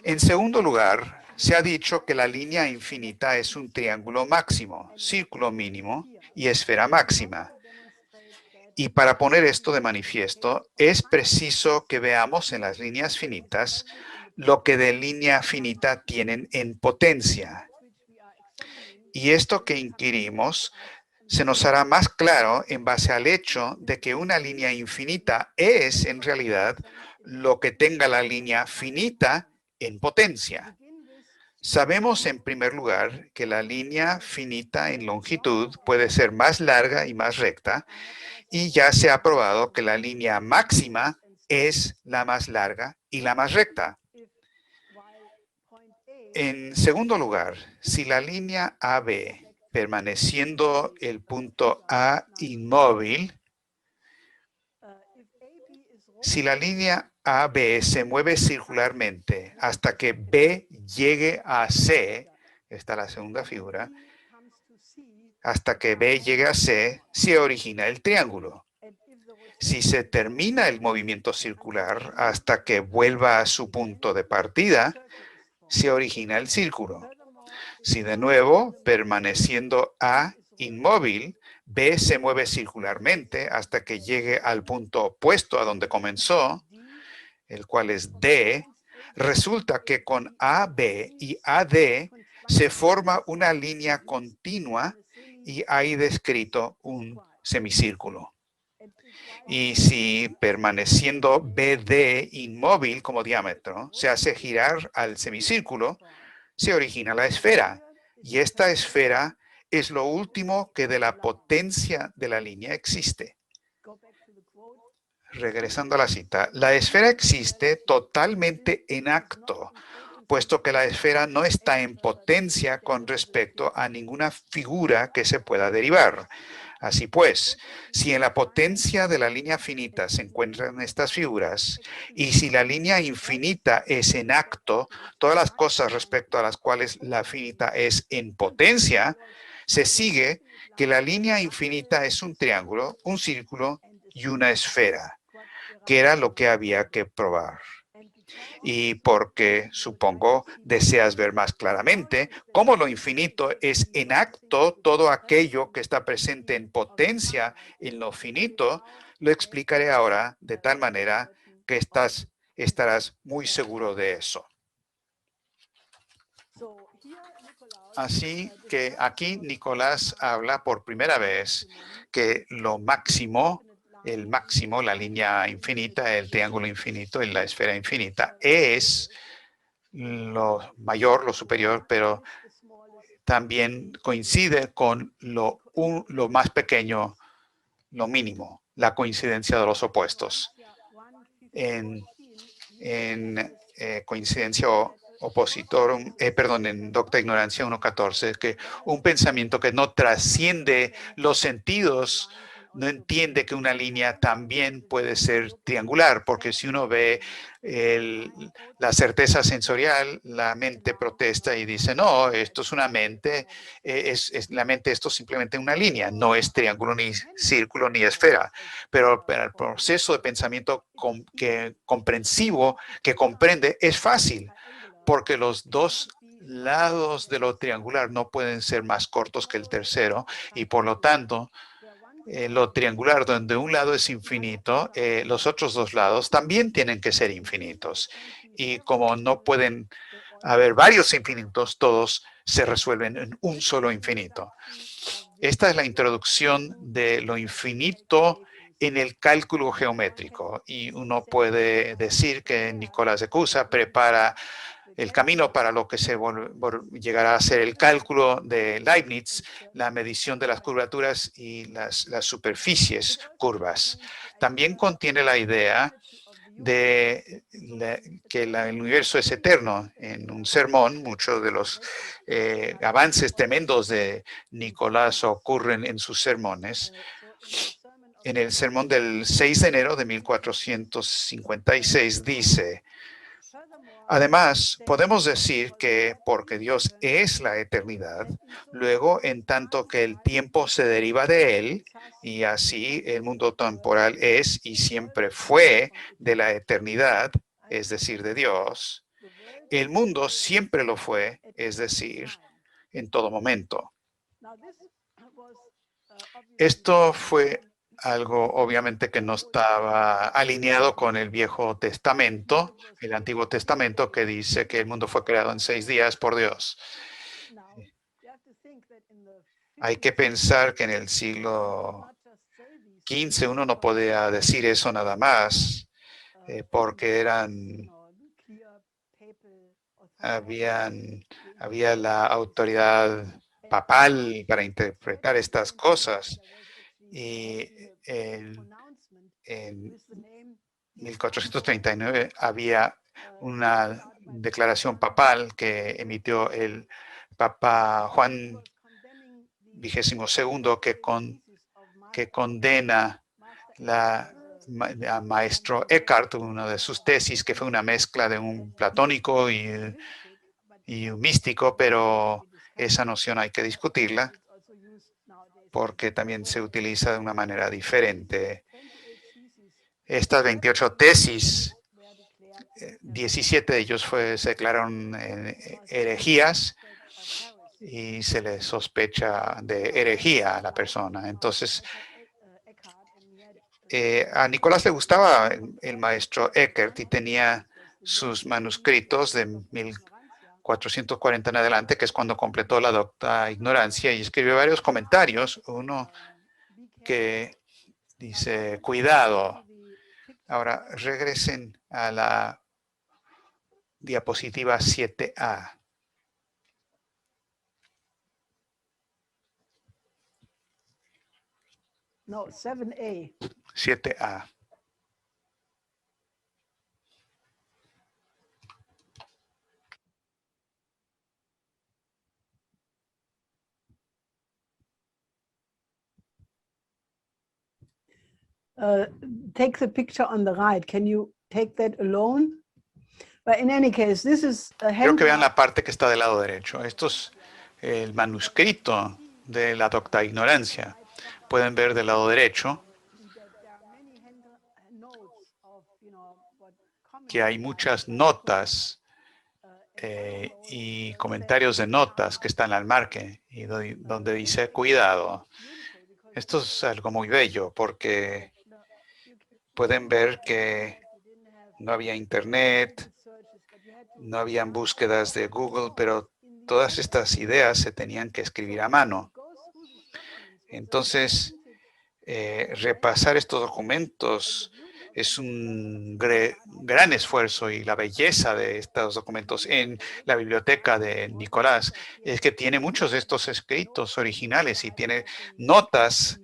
En segundo lugar, se ha dicho que la línea infinita es un triángulo máximo, círculo mínimo y esfera máxima. Y para poner esto de manifiesto, es preciso que veamos en las líneas finitas lo que de línea finita tienen en potencia. Y esto que inquirimos se nos hará más claro en base al hecho de que una línea infinita es en realidad lo que tenga la línea finita en potencia. Sabemos en primer lugar que la línea finita en longitud puede ser más larga y más recta, y ya se ha probado que la línea máxima es la más larga y la más recta. En segundo lugar, si la línea AB, permaneciendo el punto A inmóvil, si la línea AB se mueve circularmente hasta que B llegue a C, esta es la segunda figura, hasta que B llegue a C, se origina el triángulo. Si se termina el movimiento circular hasta que vuelva a su punto de partida, se origina el círculo. Si de nuevo, permaneciendo A inmóvil, B se mueve circularmente hasta que llegue al punto opuesto a donde comenzó, el cual es D, resulta que con AB y AD se forma una línea continua y hay descrito un semicírculo. Y si permaneciendo BD inmóvil como diámetro se hace girar al semicírculo, se origina la esfera. Y esta esfera es lo último que de la potencia de la línea existe. Regresando a la cita, la esfera existe totalmente en acto, puesto que la esfera no está en potencia con respecto a ninguna figura que se pueda derivar. Así pues, si en la potencia de la línea finita se encuentran estas figuras, y si la línea infinita es en acto, todas las cosas respecto a las cuales la finita es en potencia, se sigue que la línea infinita es un triángulo, un círculo y una esfera, que era lo que había que probar. Y porque, supongo, deseas ver más claramente cómo lo infinito es en acto todo aquello que está presente en potencia en lo finito, lo explicaré ahora de tal manera que estarás muy seguro de eso. Así que aquí Nicolás habla por primera vez que lo máximo, el máximo, la línea infinita, el triángulo infinito en la esfera infinita, es lo mayor, lo superior, pero también coincide con lo más pequeño, lo mínimo, la coincidencia de los opuestos. En coincidencia opositor, perdón, en Docta Ignorancia 1.14, que un pensamiento que no trasciende los sentidos no entiende que una línea también puede ser triangular, porque si uno ve la certeza sensorial, la mente protesta y dice, no, esto es una mente, la mente, esto es simplemente una línea, no es triángulo, ni círculo, ni esfera. Pero para el proceso de pensamiento comprensivo, que comprende, es fácil, porque los dos lados de lo triangular no pueden ser más cortos que el tercero, y por lo tanto, lo triangular donde un lado es infinito, los otros dos lados también tienen que ser infinitos. Y como no pueden haber varios infinitos, todos se resuelven en un solo infinito. Esta es la introducción de lo infinito en el cálculo geométrico, y uno puede decir que Nicolás de Cusa prepara el camino para lo que se llegará a ser el cálculo de Leibniz, la medición de las curvaturas y las superficies curvas. También contiene la idea de que el universo es eterno. En un sermón, muchos de los avances tremendos de Nicolás ocurren en sus sermones. En el sermón del 6 de enero de 1456 dice: además, podemos decir que porque Dios es la eternidad, luego en tanto que el tiempo se deriva de él, y así el mundo temporal es y siempre fue de la eternidad, es decir, de Dios, el mundo siempre lo fue, es decir, en todo momento. Esto fue algo obviamente que no estaba alineado con el Viejo Testamento, el Antiguo Testamento, que dice que el mundo fue creado en 6 días por Dios. Hay que pensar que en el siglo XV uno no podía decir eso nada más, porque había la autoridad papal para interpretar estas cosas. Y en 1439 había una declaración papal que emitió el Papa Juan XXII que condena a Maestro Eckhart, una de sus tesis, que fue una mezcla de un platónico y un místico, pero esa noción hay que discutirla porque también se utiliza de una manera diferente. Estas 28 tesis, 17 de ellos se declararon herejías y se le sospecha de herejía a la persona. Entonces, a Nicolás le gustaba el maestro Eckhart y tenía sus manuscritos de 1440 en adelante, que es cuando completó la Docta Ignorancia, y escribió varios comentarios. Uno que dice, cuidado. Ahora regresen a la diapositiva 7A. No, 7A. 7A. take the picture on the right. Can you take that alone? But in any case, this is a Quiero que vean handout. la parte que está del lado derecho. Esto es el manuscrito de la Docta Ignorancia. Pueden ver del lado derecho que hay muchas notas y comentarios de notas que están al margen y donde dice cuidado. Esto es algo muy bello porque pueden ver que no había internet, no habían búsquedas de Google, pero todas estas ideas se tenían que escribir a mano. Entonces, repasar estos documentos es un gran esfuerzo, y la belleza de estos documentos en la biblioteca de Nicolás es que tiene muchos de estos escritos originales y tiene notas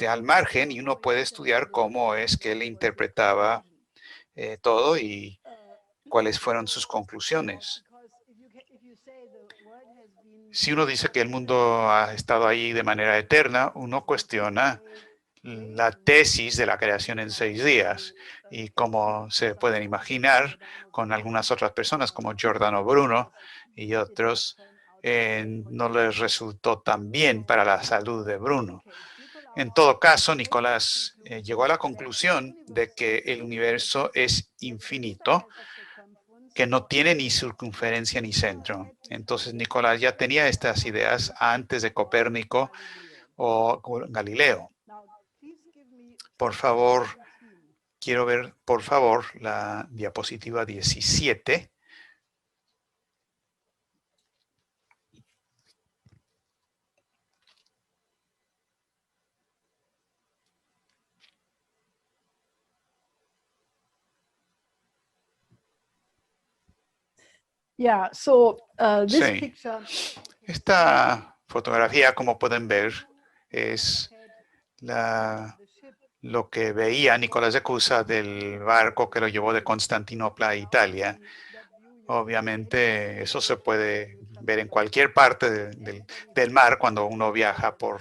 al margen, y uno puede estudiar cómo es que él interpretaba todo y cuáles fueron sus conclusiones. Si uno dice que el mundo ha estado ahí de manera eterna, uno cuestiona la tesis de la creación en 6 días. Y como se pueden imaginar, con algunas otras personas como Giordano Bruno y otros, no les resultó tan bien para la salud de Bruno. En todo caso, Nicolás llegó a la conclusión de que el universo es infinito, que no tiene ni circunferencia ni centro. Entonces, Nicolás ya tenía estas ideas antes de Copérnico o Galileo. Por favor, quiero ver, por favor, la diapositiva 17. Yeah, so this Sí. picture, Esta fotografía, como pueden ver, es lo que veía Nicolás de Cusa del barco que lo llevó de Constantinopla a Italia. Obviamente, eso se puede ver en cualquier parte del mar cuando uno viaja por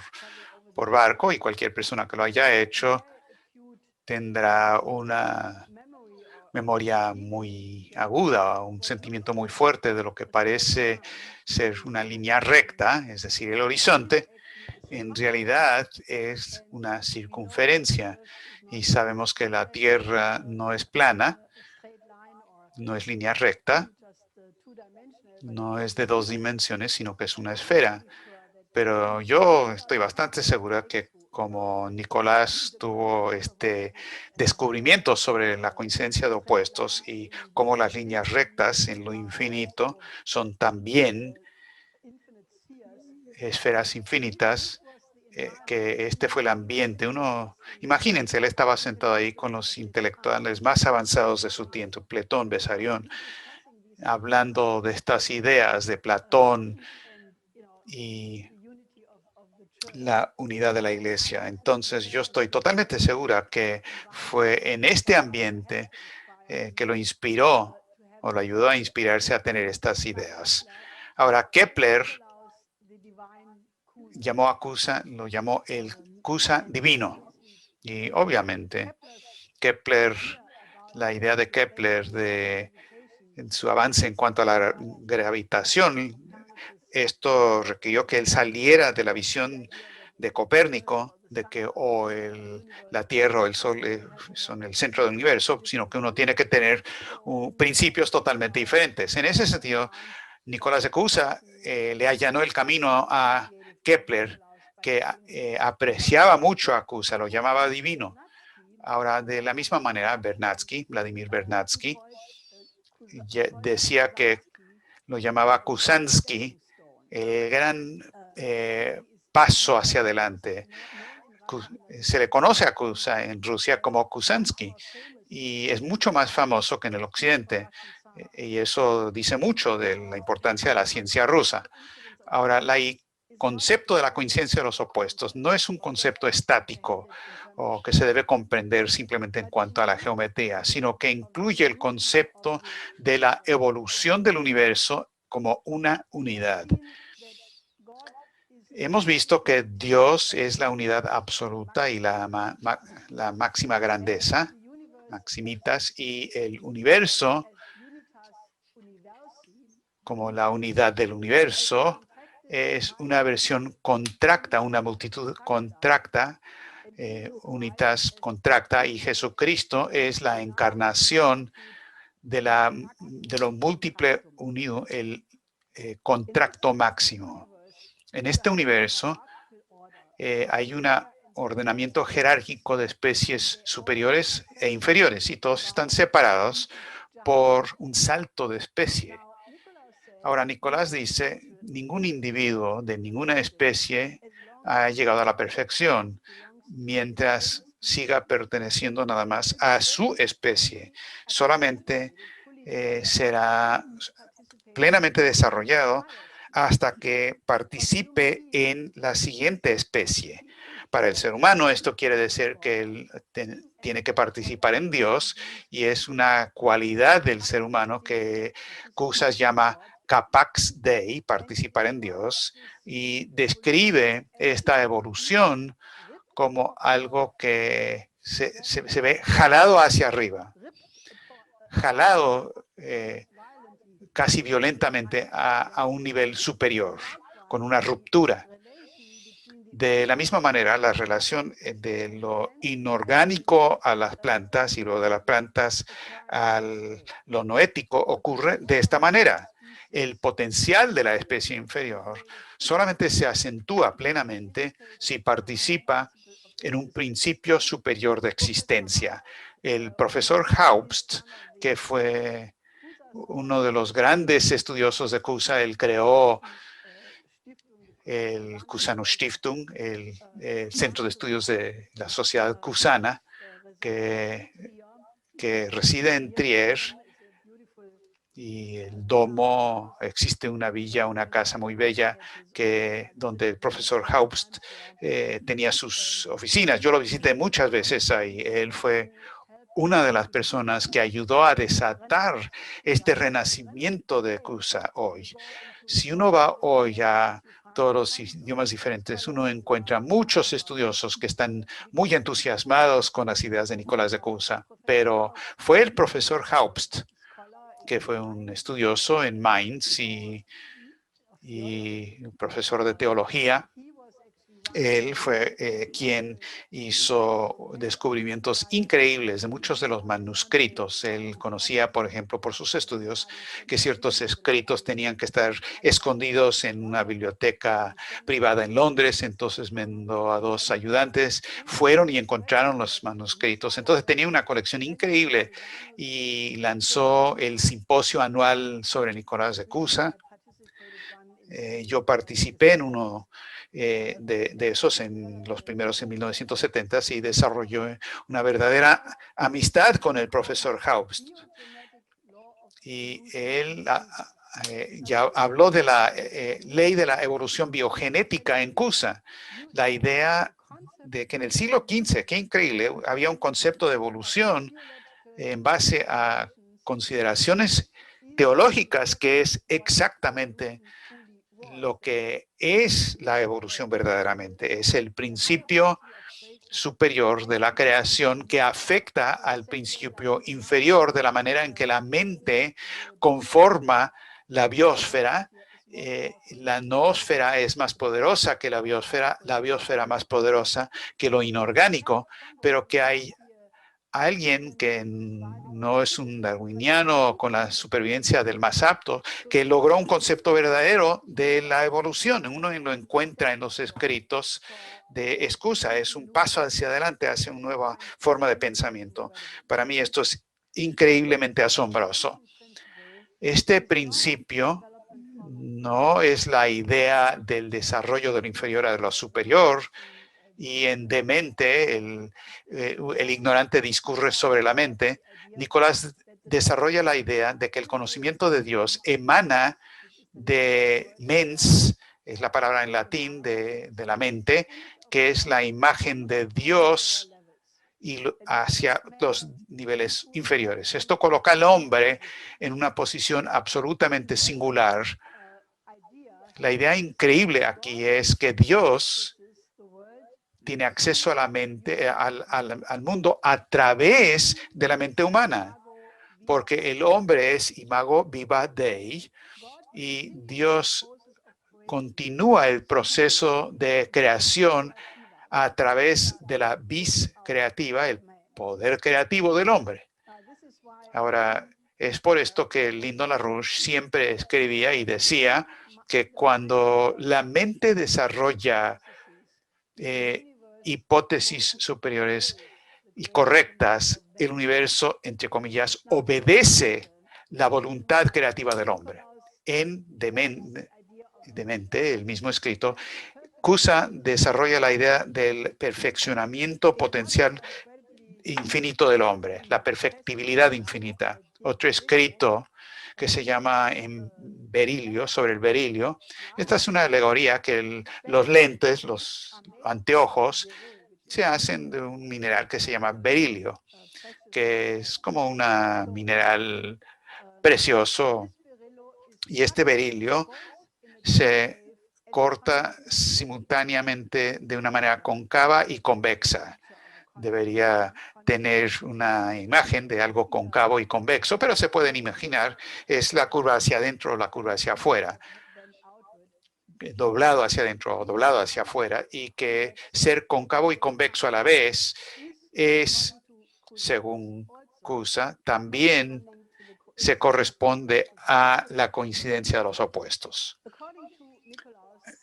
barco, y cualquier persona que lo haya hecho tendrá una memoria muy aguda, un sentimiento muy fuerte de lo que parece ser una línea recta, es decir, el horizonte. En realidad es una circunferencia, y sabemos que la Tierra no es plana, no es línea recta, no es de 2 dimensiones, sino que es una esfera. Pero yo estoy bastante segura que como Nicolás tuvo este descubrimiento sobre la coincidencia de opuestos y cómo las líneas rectas en lo infinito son también esferas infinitas, que este fue el ambiente. Imagínense, él estaba sentado ahí con los intelectuales más avanzados de su tiempo, Platón, Besarión, hablando de estas ideas de Platón y la unidad de la iglesia. Entonces, yo estoy totalmente segura que fue en este ambiente que lo inspiró o lo ayudó a inspirarse a tener estas ideas. Ahora, Kepler llamó a Cusa, lo llamó el Cusa divino. Y obviamente, Kepler, la idea de Kepler en su avance en cuanto a la gravitación, esto requirió que él saliera de la visión de Copérnico, de que la Tierra o el Sol son el centro del universo, sino que uno tiene que tener principios totalmente diferentes. En ese sentido, Nicolás de Cusa le allanó el camino a Kepler, que apreciaba mucho a Cusa, lo llamaba divino. Ahora, de la misma manera, Vladimir Bernatsky, decía que lo llamaba Kusansky, el gran paso hacia adelante. Se le conoce a Kusa en Rusia como Kusansky, y es mucho más famoso que en el occidente, y eso dice mucho de la importancia de la ciencia rusa. Ahora, el concepto de la coincidencia de los opuestos no es un concepto estático o que se debe comprender simplemente en cuanto a la geometría, sino que incluye el concepto de la evolución del universo como una unidad. Hemos visto que Dios es la unidad absoluta y la máxima grandeza, maximitas, y el universo como la unidad del universo es una versión contracta, una multitud contracta, unitas contracta, y Jesucristo es la encarnación de lo múltiple unido, el contracto máximo. En este universo hay un ordenamiento jerárquico de especies superiores e inferiores, y todos están separados por un salto de especie. Ahora, Nicolás dice, ningún individuo de ninguna especie ha llegado a la perfección mientras siga perteneciendo nada más a su especie. Solamente será plenamente desarrollado hasta que participe en la siguiente especie. Para el ser humano, esto quiere decir que él tiene que participar en Dios, y es una cualidad del ser humano que Cousas llama capax Dei, participar en Dios, y describe esta evolución como algo que se ve jalado hacia arriba, jalado casi violentamente a un nivel superior, con una ruptura. De la misma manera, la relación de lo inorgánico a las plantas y lo de las plantas a lo noético ocurre de esta manera. El potencial de la especie inferior solamente se acentúa plenamente si participa en un principio superior de existencia. El profesor Haupst, que fue uno de los grandes estudiosos de Cousa, él creó el Cusano Stiftung, el Centro de Estudios de la Sociedad Cusana, que reside en Trier, y el domo, existe una villa, una casa muy bella donde el profesor Haupst tenía sus oficinas. Yo lo visité muchas veces ahí. Él fue una de las personas que ayudó a desatar este renacimiento de Cusa hoy. Si uno va hoy a todos los idiomas diferentes, uno encuentra muchos estudiosos que están muy entusiasmados con las ideas de Nicolás de Cusa, pero fue el profesor Haupst, que fue un estudioso en Mainz y un profesor de teología. Él fue quien hizo descubrimientos increíbles de muchos de los manuscritos. Él conocía, por ejemplo, por sus estudios, que ciertos escritos tenían que estar escondidos en una biblioteca privada en Londres. Entonces mandó a 2 ayudantes, fueron y encontraron los manuscritos. Entonces tenía una colección increíble y lanzó el simposio anual sobre Nicolás de Cusa. Yo participé en uno de esos, en los primeros en 1970, y desarrolló una verdadera amistad con el profesor Haupst. Y él ya habló de la ley de la evolución biogenética en Cusa, la idea de que en el siglo XV, qué increíble, había un concepto de evolución en base a consideraciones teológicas, que es exactamente lo que es la evolución verdaderamente. Es el principio superior de la creación que afecta al principio inferior, de la manera en que la mente conforma la biosfera. La noósfera es más poderosa que la biosfera más poderosa que lo inorgánico, pero que hay alguien que no es un darwiniano con la supervivencia del más apto, que logró un concepto verdadero de la evolución. Uno lo encuentra en los escritos de Escusa. Es un paso hacia adelante, hacia una nueva forma de pensamiento. Para mí esto es increíblemente asombroso. Este principio no es la idea del desarrollo de lo inferior a lo superior, y en Demente, el ignorante discurre sobre la mente. Nicolás desarrolla la idea de que el conocimiento de Dios emana de mens, es la palabra en latín de la mente, que es la imagen de Dios, y hacia los niveles inferiores. Esto coloca al hombre en una posición absolutamente singular. La idea increíble aquí es que Dios tiene acceso a la mente, al mundo a través de la mente humana, porque el hombre es imago viva Dei y Dios continúa el proceso de creación a través de la vis creativa, el poder creativo del hombre. Ahora, es por esto que Lyndon LaRouche siempre escribía y decía que cuando la mente desarrolla hipótesis superiores y correctas, el universo, entre comillas, obedece la voluntad creativa del hombre. En Demente, el mismo escrito, Cusa desarrolla la idea del perfeccionamiento potencial infinito del hombre, la perfectibilidad infinita. Otro escrito que se llama en berilio, sobre el berilio. Esta es una alegoría que los lentes, los anteojos, se hacen de un mineral que se llama berilio, que es como un mineral precioso. Y este berilio se corta simultáneamente de una manera cóncava y convexa. Debería tener una imagen de algo cóncavo y convexo, pero se pueden imaginar, es la curva hacia adentro o la curva hacia afuera, doblado hacia adentro o doblado hacia afuera, y que ser cóncavo y convexo a la vez es, según Cusa, también se corresponde a la coincidencia de los opuestos.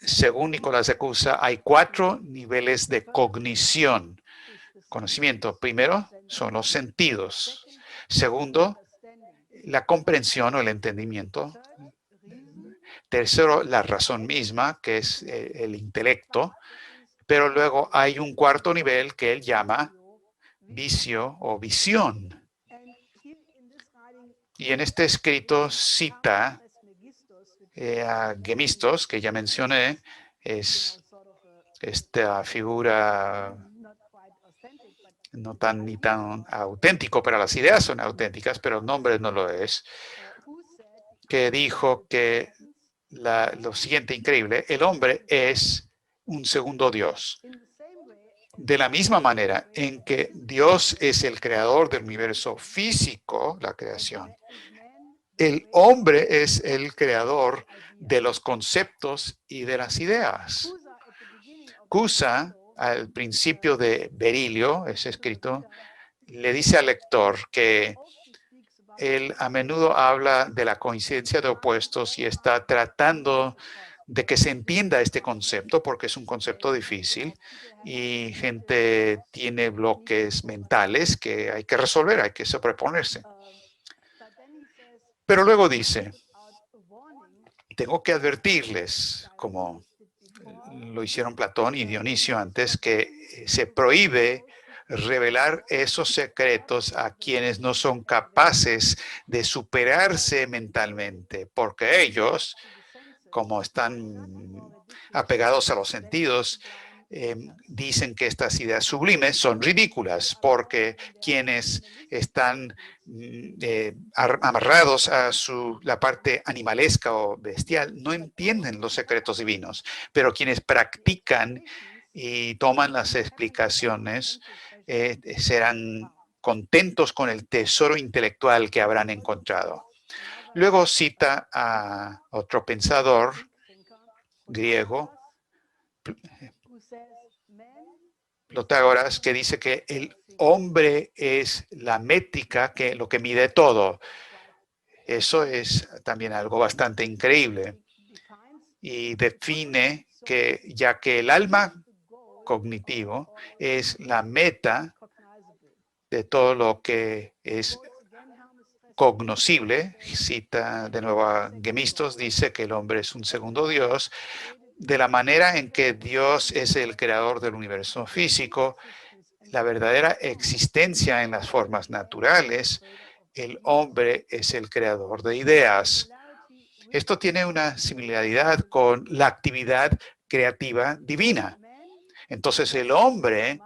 Según Nicolás de Cusa, hay 4 niveles de cognición, conocimiento. Primero son los sentidos. Segundo, la comprensión o el entendimiento. Tercero, la razón misma, que es el intelecto. Pero luego hay un cuarto nivel que él llama vicio o visión. Y en este escrito cita a Gemistos, que ya mencioné, es esta figura no tan ni tan auténtico, pero las ideas son auténticas, pero el nombre no lo es, que dijo que lo siguiente increíble: el hombre es un segundo Dios. De la misma manera en que Dios es el creador del universo físico, la creación, el hombre es el creador de los conceptos y de las ideas. Cusa, al principio de Berilio, ese escrito, le dice al lector que él a menudo habla de la coincidencia de opuestos y está tratando de que se entienda este concepto, porque es un concepto difícil y gente tiene bloques mentales que hay que resolver, hay que sobreponerse. Pero luego dice, tengo que advertirles, como lo hicieron Platón y Dionisio antes, que se prohíbe revelar esos secretos a quienes no son capaces de superarse mentalmente, porque ellos, como están apegados a los sentidos, dicen que estas ideas sublimes son ridículas, porque quienes están amarrados a la parte animalesca o bestial no entienden los secretos divinos, pero quienes practican y toman las explicaciones serán contentos con el tesoro intelectual que habrán encontrado. Luego cita a otro pensador griego, Protágoras, que dice que el hombre es la métrica, que lo que mide todo. Eso es también algo bastante increíble. Y define que ya que el alma cognitivo es la meta de todo lo que es cognoscible, cita de nuevo a Gemistos, dice que el hombre es un segundo Dios. De la manera en que Dios es el creador del universo físico, la verdadera existencia en las formas naturales, el hombre es el creador de ideas. Esto tiene una similaridad con la actividad creativa divina. Entonces el hombre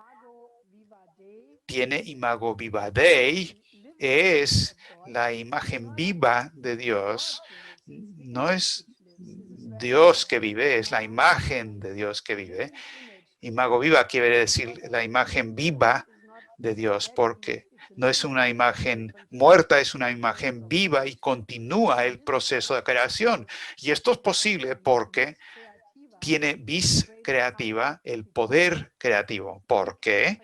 tiene imago viva Dei, es la imagen viva de Dios. No es Dios que vive, es la imagen de Dios que vive. Imago viva quiere decir la imagen viva de Dios, porque no es una imagen muerta, es una imagen viva y continúa el proceso de creación. Y esto es posible porque tiene vis creativa, el poder creativo, porque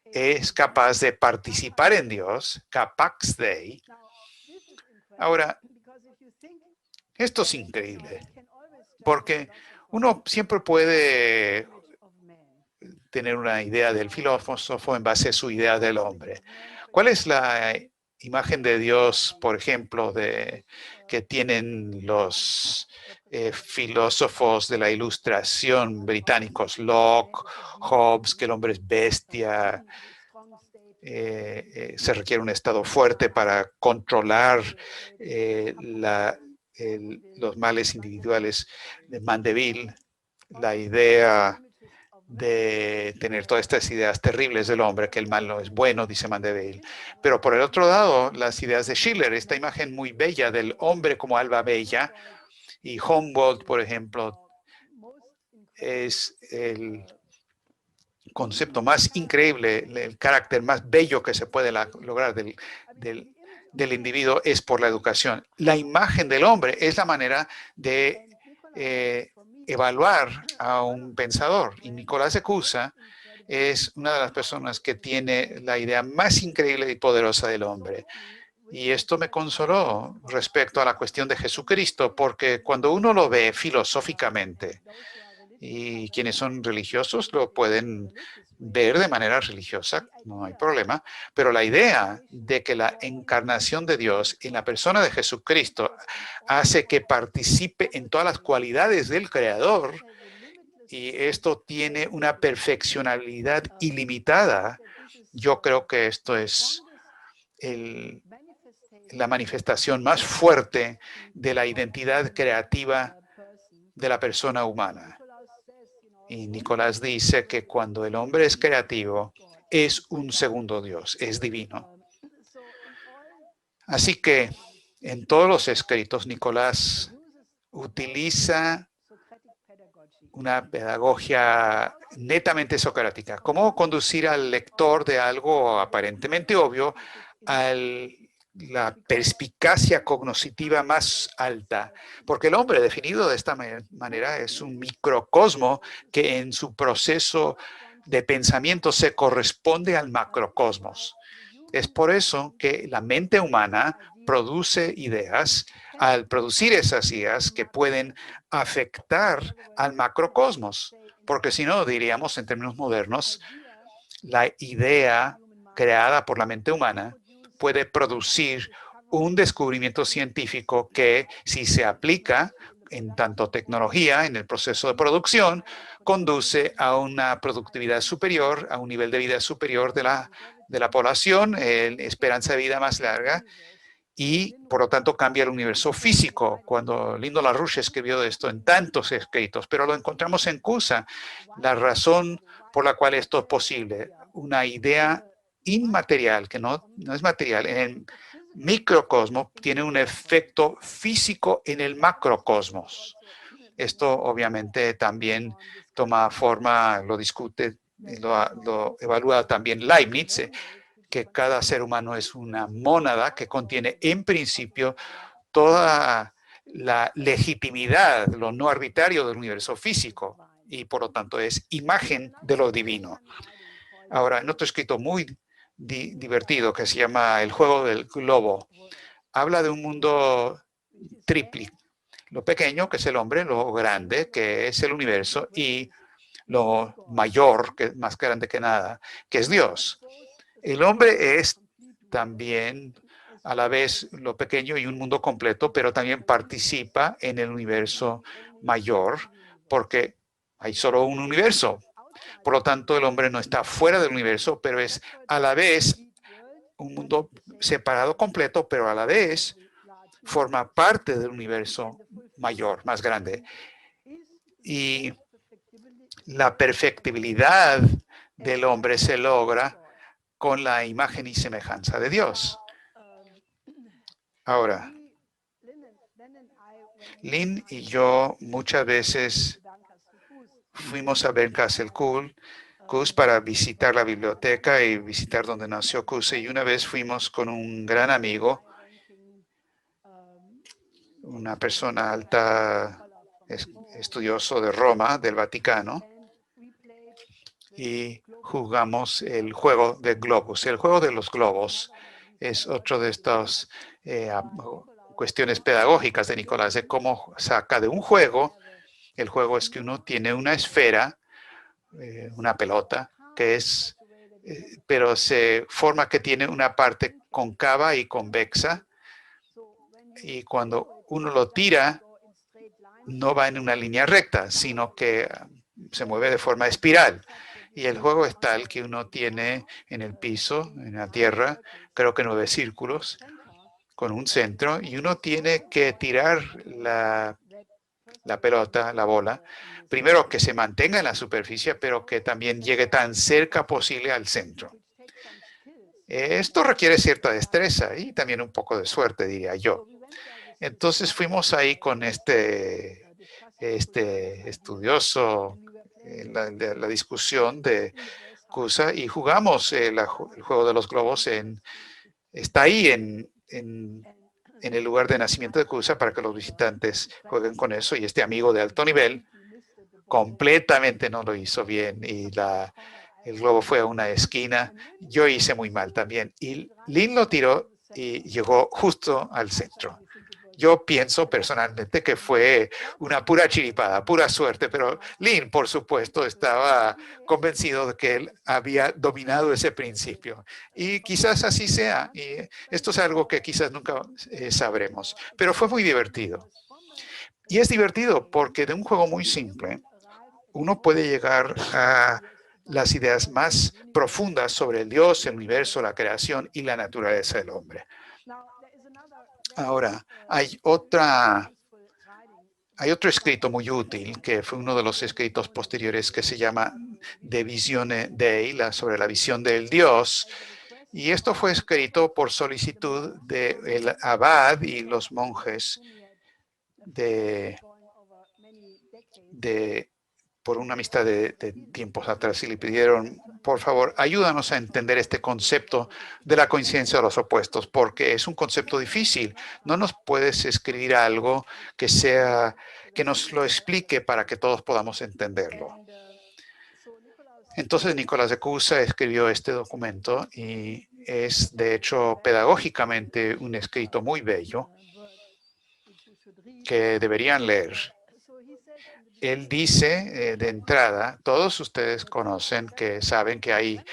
es capaz de participar en Dios, capax Dei. Ahora, esto es increíble, porque uno siempre puede tener una idea del filósofo en base a su idea del hombre. ¿Cuál es la imagen de Dios, por ejemplo, que tienen los filósofos de la Ilustración británicos, Locke, Hobbes, que el hombre es bestia, se requiere un estado fuerte para controlar los males individuales de Mandeville, la idea de tener todas estas ideas terribles del hombre, que el mal no es bueno, dice Mandeville. Pero por el otro lado, las ideas de Schiller, esta imagen muy bella del hombre como alma bella, y Humboldt, por ejemplo, es el concepto más increíble, el carácter más bello que se puede lograr del individuo es por la educación. La imagen del hombre es la manera de evaluar a un pensador. Y Nicolás de Cusa es una de las personas que tiene la idea más increíble y poderosa del hombre. Y esto me consoló respecto a la cuestión de Jesucristo, porque cuando uno lo ve filosóficamente, y quienes son religiosos lo pueden ver de manera religiosa, no hay problema, pero la idea de que la encarnación de Dios en la persona de Jesucristo hace que participe en todas las cualidades del Creador, y esto tiene una perfeccionalidad ilimitada, yo creo que esto es la manifestación más fuerte de la identidad creativa de la persona humana. Y Nicolás dice que cuando el hombre es creativo, es un segundo Dios, es divino. Así que en todos los escritos, Nicolás utiliza una pedagogía netamente socrática. ¿Cómo conducir al lector de algo aparentemente obvio a la perspicacia cognoscitiva más alta? Porque el hombre, definido de esta manera, es un microcosmo que en su proceso de pensamiento se corresponde al macrocosmos. Es por eso que la mente humana produce ideas. Al producir esas ideas que pueden afectar al macrocosmos, porque si no, diríamos en términos modernos, la idea creada por la mente humana puede producir un descubrimiento científico que, si se aplica en tanto tecnología, en el proceso de producción, conduce a una productividad superior, a un nivel de vida superior de la población, esperanza de vida más larga, y por lo tanto cambia el universo físico. Cuando Lindo LaRouche escribió esto en tantos escritos, pero lo encontramos en Cusa, la razón por la cual esto es posible, una idea inmaterial, que no es material, en el microcosmos tiene un efecto físico en el macrocosmos. Esto obviamente también toma forma, lo discute, lo evalúa también Leibniz, que cada ser humano es una mónada que contiene en principio toda la legitimidad, lo no arbitrario del universo físico, y por lo tanto es imagen de lo divino. Ahora, en otro escrito muy divertido que se llama El juego del globo, habla de un mundo triple: lo pequeño, que es el hombre; lo grande, que es el universo; y lo mayor, que es más grande que nada, que es Dios. El hombre es también a la vez lo pequeño y un mundo completo, pero también participa en el universo mayor, porque hay solo un universo. Por lo tanto, el hombre no está fuera del universo, pero es a la vez un mundo separado completo, pero a la vez forma parte del universo mayor, más grande. Y la perfectibilidad del hombre se logra con la imagen y semejanza de Dios. Ahora, Lynn y yo muchas veces fuimos a Castle Kus para visitar la biblioteca y visitar donde nació Kus. Y una vez fuimos con un gran amigo, una persona alta, estudioso de Roma, del Vaticano, y jugamos el juego de globos. El juego de los globos es otro de estas cuestiones pedagógicas de Nicolás, de cómo saca de un juego. El juego es que uno tiene una esfera, una pelota, que es, pero se forma que tiene una parte cóncava y convexa, y cuando uno lo tira, no va en una línea recta, sino que se mueve de forma espiral. Y el juego es tal que uno tiene en el piso, en la tierra, creo que 9 círculos con un centro, y uno tiene que tirar la pelota, la bola, primero que se mantenga en la superficie, pero que también llegue tan cerca posible al centro. Esto requiere cierta destreza y también un poco de suerte, diría yo. Entonces fuimos ahí con este estudioso la discusión de Cusa y jugamos el juego de los globos. Está ahí en el lugar de nacimiento de Cusa para que los visitantes jueguen con eso, y este amigo de alto nivel completamente no lo hizo bien y el globo fue a una esquina. Yo hice muy mal también y Lynn lo tiró y llegó justo al centro. Yo pienso personalmente que fue una pura chiripada, pura suerte, pero Lynn, por supuesto, estaba convencido de que él había dominado ese principio. Y quizás así sea. Y esto es algo que quizás nunca sabremos, pero fue muy divertido. Y es divertido porque de un juego muy simple, uno puede llegar a las ideas más profundas sobre el Dios, el universo, la creación y la naturaleza del hombre. Ahora, hay otro escrito muy útil, que fue uno de los escritos posteriores, que se llama De Visione Dei, sobre la visión del Dios. Y esto fue escrito por solicitud del abad y los monjes por una amistad de tiempos atrás, y le pidieron, por favor, ayúdanos a entender este concepto de la coincidencia de los opuestos, porque es un concepto difícil. No nos puedes escribir algo que nos lo explique para que todos podamos entenderlo. Entonces Nicolás de Cusa escribió este documento y es, de hecho, pedagógicamente un escrito muy bello que deberían leer. Él dice de entrada, todos ustedes saben que hay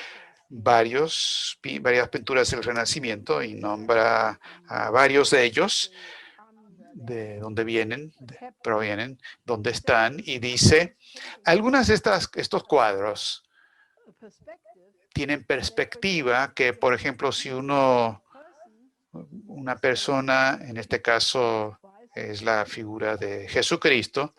varias pinturas del Renacimiento, y nombra a varios de ellos, de dónde provienen, dónde están, y dice, algunas de estos cuadros tienen perspectiva que, por ejemplo, si una persona, en este caso es la figura de Jesucristo,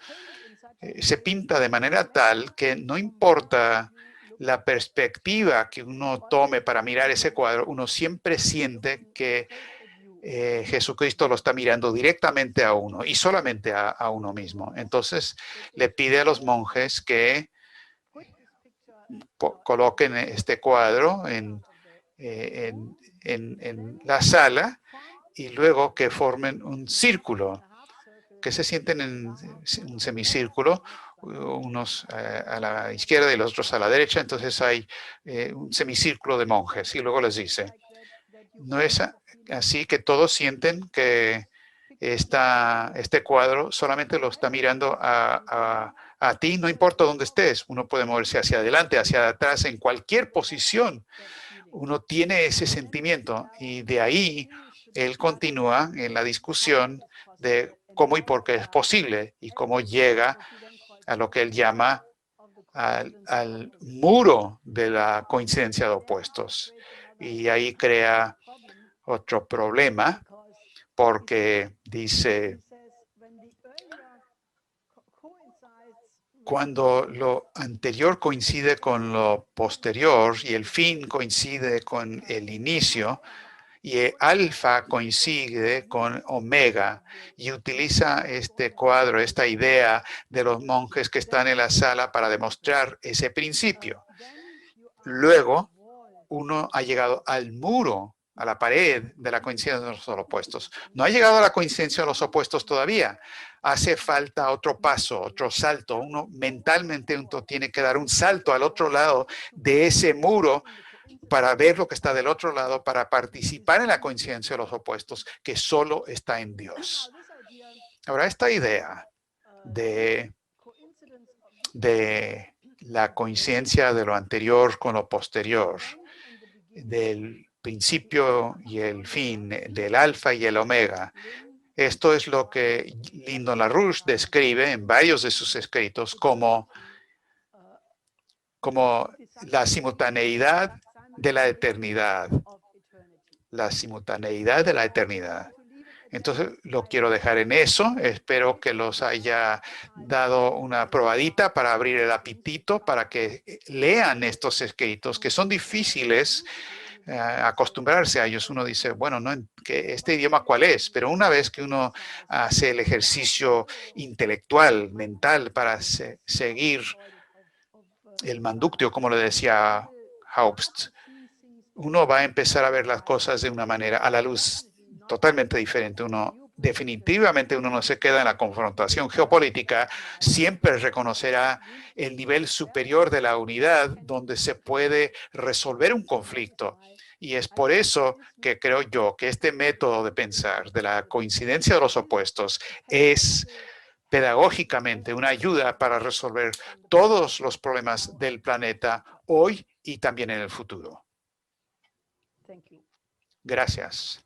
se pinta de manera tal que no importa la perspectiva que uno tome para mirar ese cuadro, uno siempre siente que Jesucristo lo está mirando directamente a uno y solamente a uno mismo. Entonces le pide a los monjes que coloquen este cuadro en la sala y luego que formen un círculo, que se sienten en un semicírculo, unos a la izquierda y los otros a la derecha. Entonces hay un semicírculo de monjes, y luego les dice, no es así que todos sienten que este cuadro solamente lo está mirando a ti, no importa dónde estés. Uno puede moverse hacia adelante, hacia atrás, en cualquier posición. Uno tiene ese sentimiento, y de ahí él continúa en la discusión de cómo y por qué es posible y cómo llega a lo que él llama al muro de la coincidencia de opuestos. Y ahí crea otro problema, porque dice, cuando lo anterior coincide con lo posterior y el fin coincide con el inicio, y alfa coincide con omega y utiliza este cuadro, esta idea de los monjes que están en la sala para demostrar ese principio. Luego, uno ha llegado al muro, a la pared de la coincidencia de los opuestos. No ha llegado a la coincidencia de los opuestos todavía. Hace falta otro paso, otro salto. Uno mentalmente tiene que dar un salto al otro lado de ese muro para ver lo que está del otro lado, para participar en la coincidencia de los opuestos, que solo está en Dios. Ahora, esta idea de la coincidencia de lo anterior con lo posterior, del principio y el fin, del alfa y el omega. Esto es lo que Lyndon LaRouche describe en varios de sus escritos como la simultaneidad de la eternidad. La simultaneidad de la eternidad. Entonces, lo quiero dejar en eso. Espero que los haya dado una probadita para abrir el apetito, para que lean estos escritos, que son difíciles acostumbrarse a ellos. Uno dice, bueno, no, ¿este idioma cuál es? Pero una vez que uno hace el ejercicio intelectual, mental, para seguir el manductio, como le decía Haupst, uno va a empezar a ver las cosas de una manera, a la luz totalmente diferente. Definitivamente uno no se queda en la confrontación geopolítica, siempre reconocerá el nivel superior de la unidad donde se puede resolver un conflicto. Y es por eso que creo yo que este método de pensar de la coincidencia de los opuestos es pedagógicamente una ayuda para resolver todos los problemas del planeta hoy y también en el futuro. Gracias.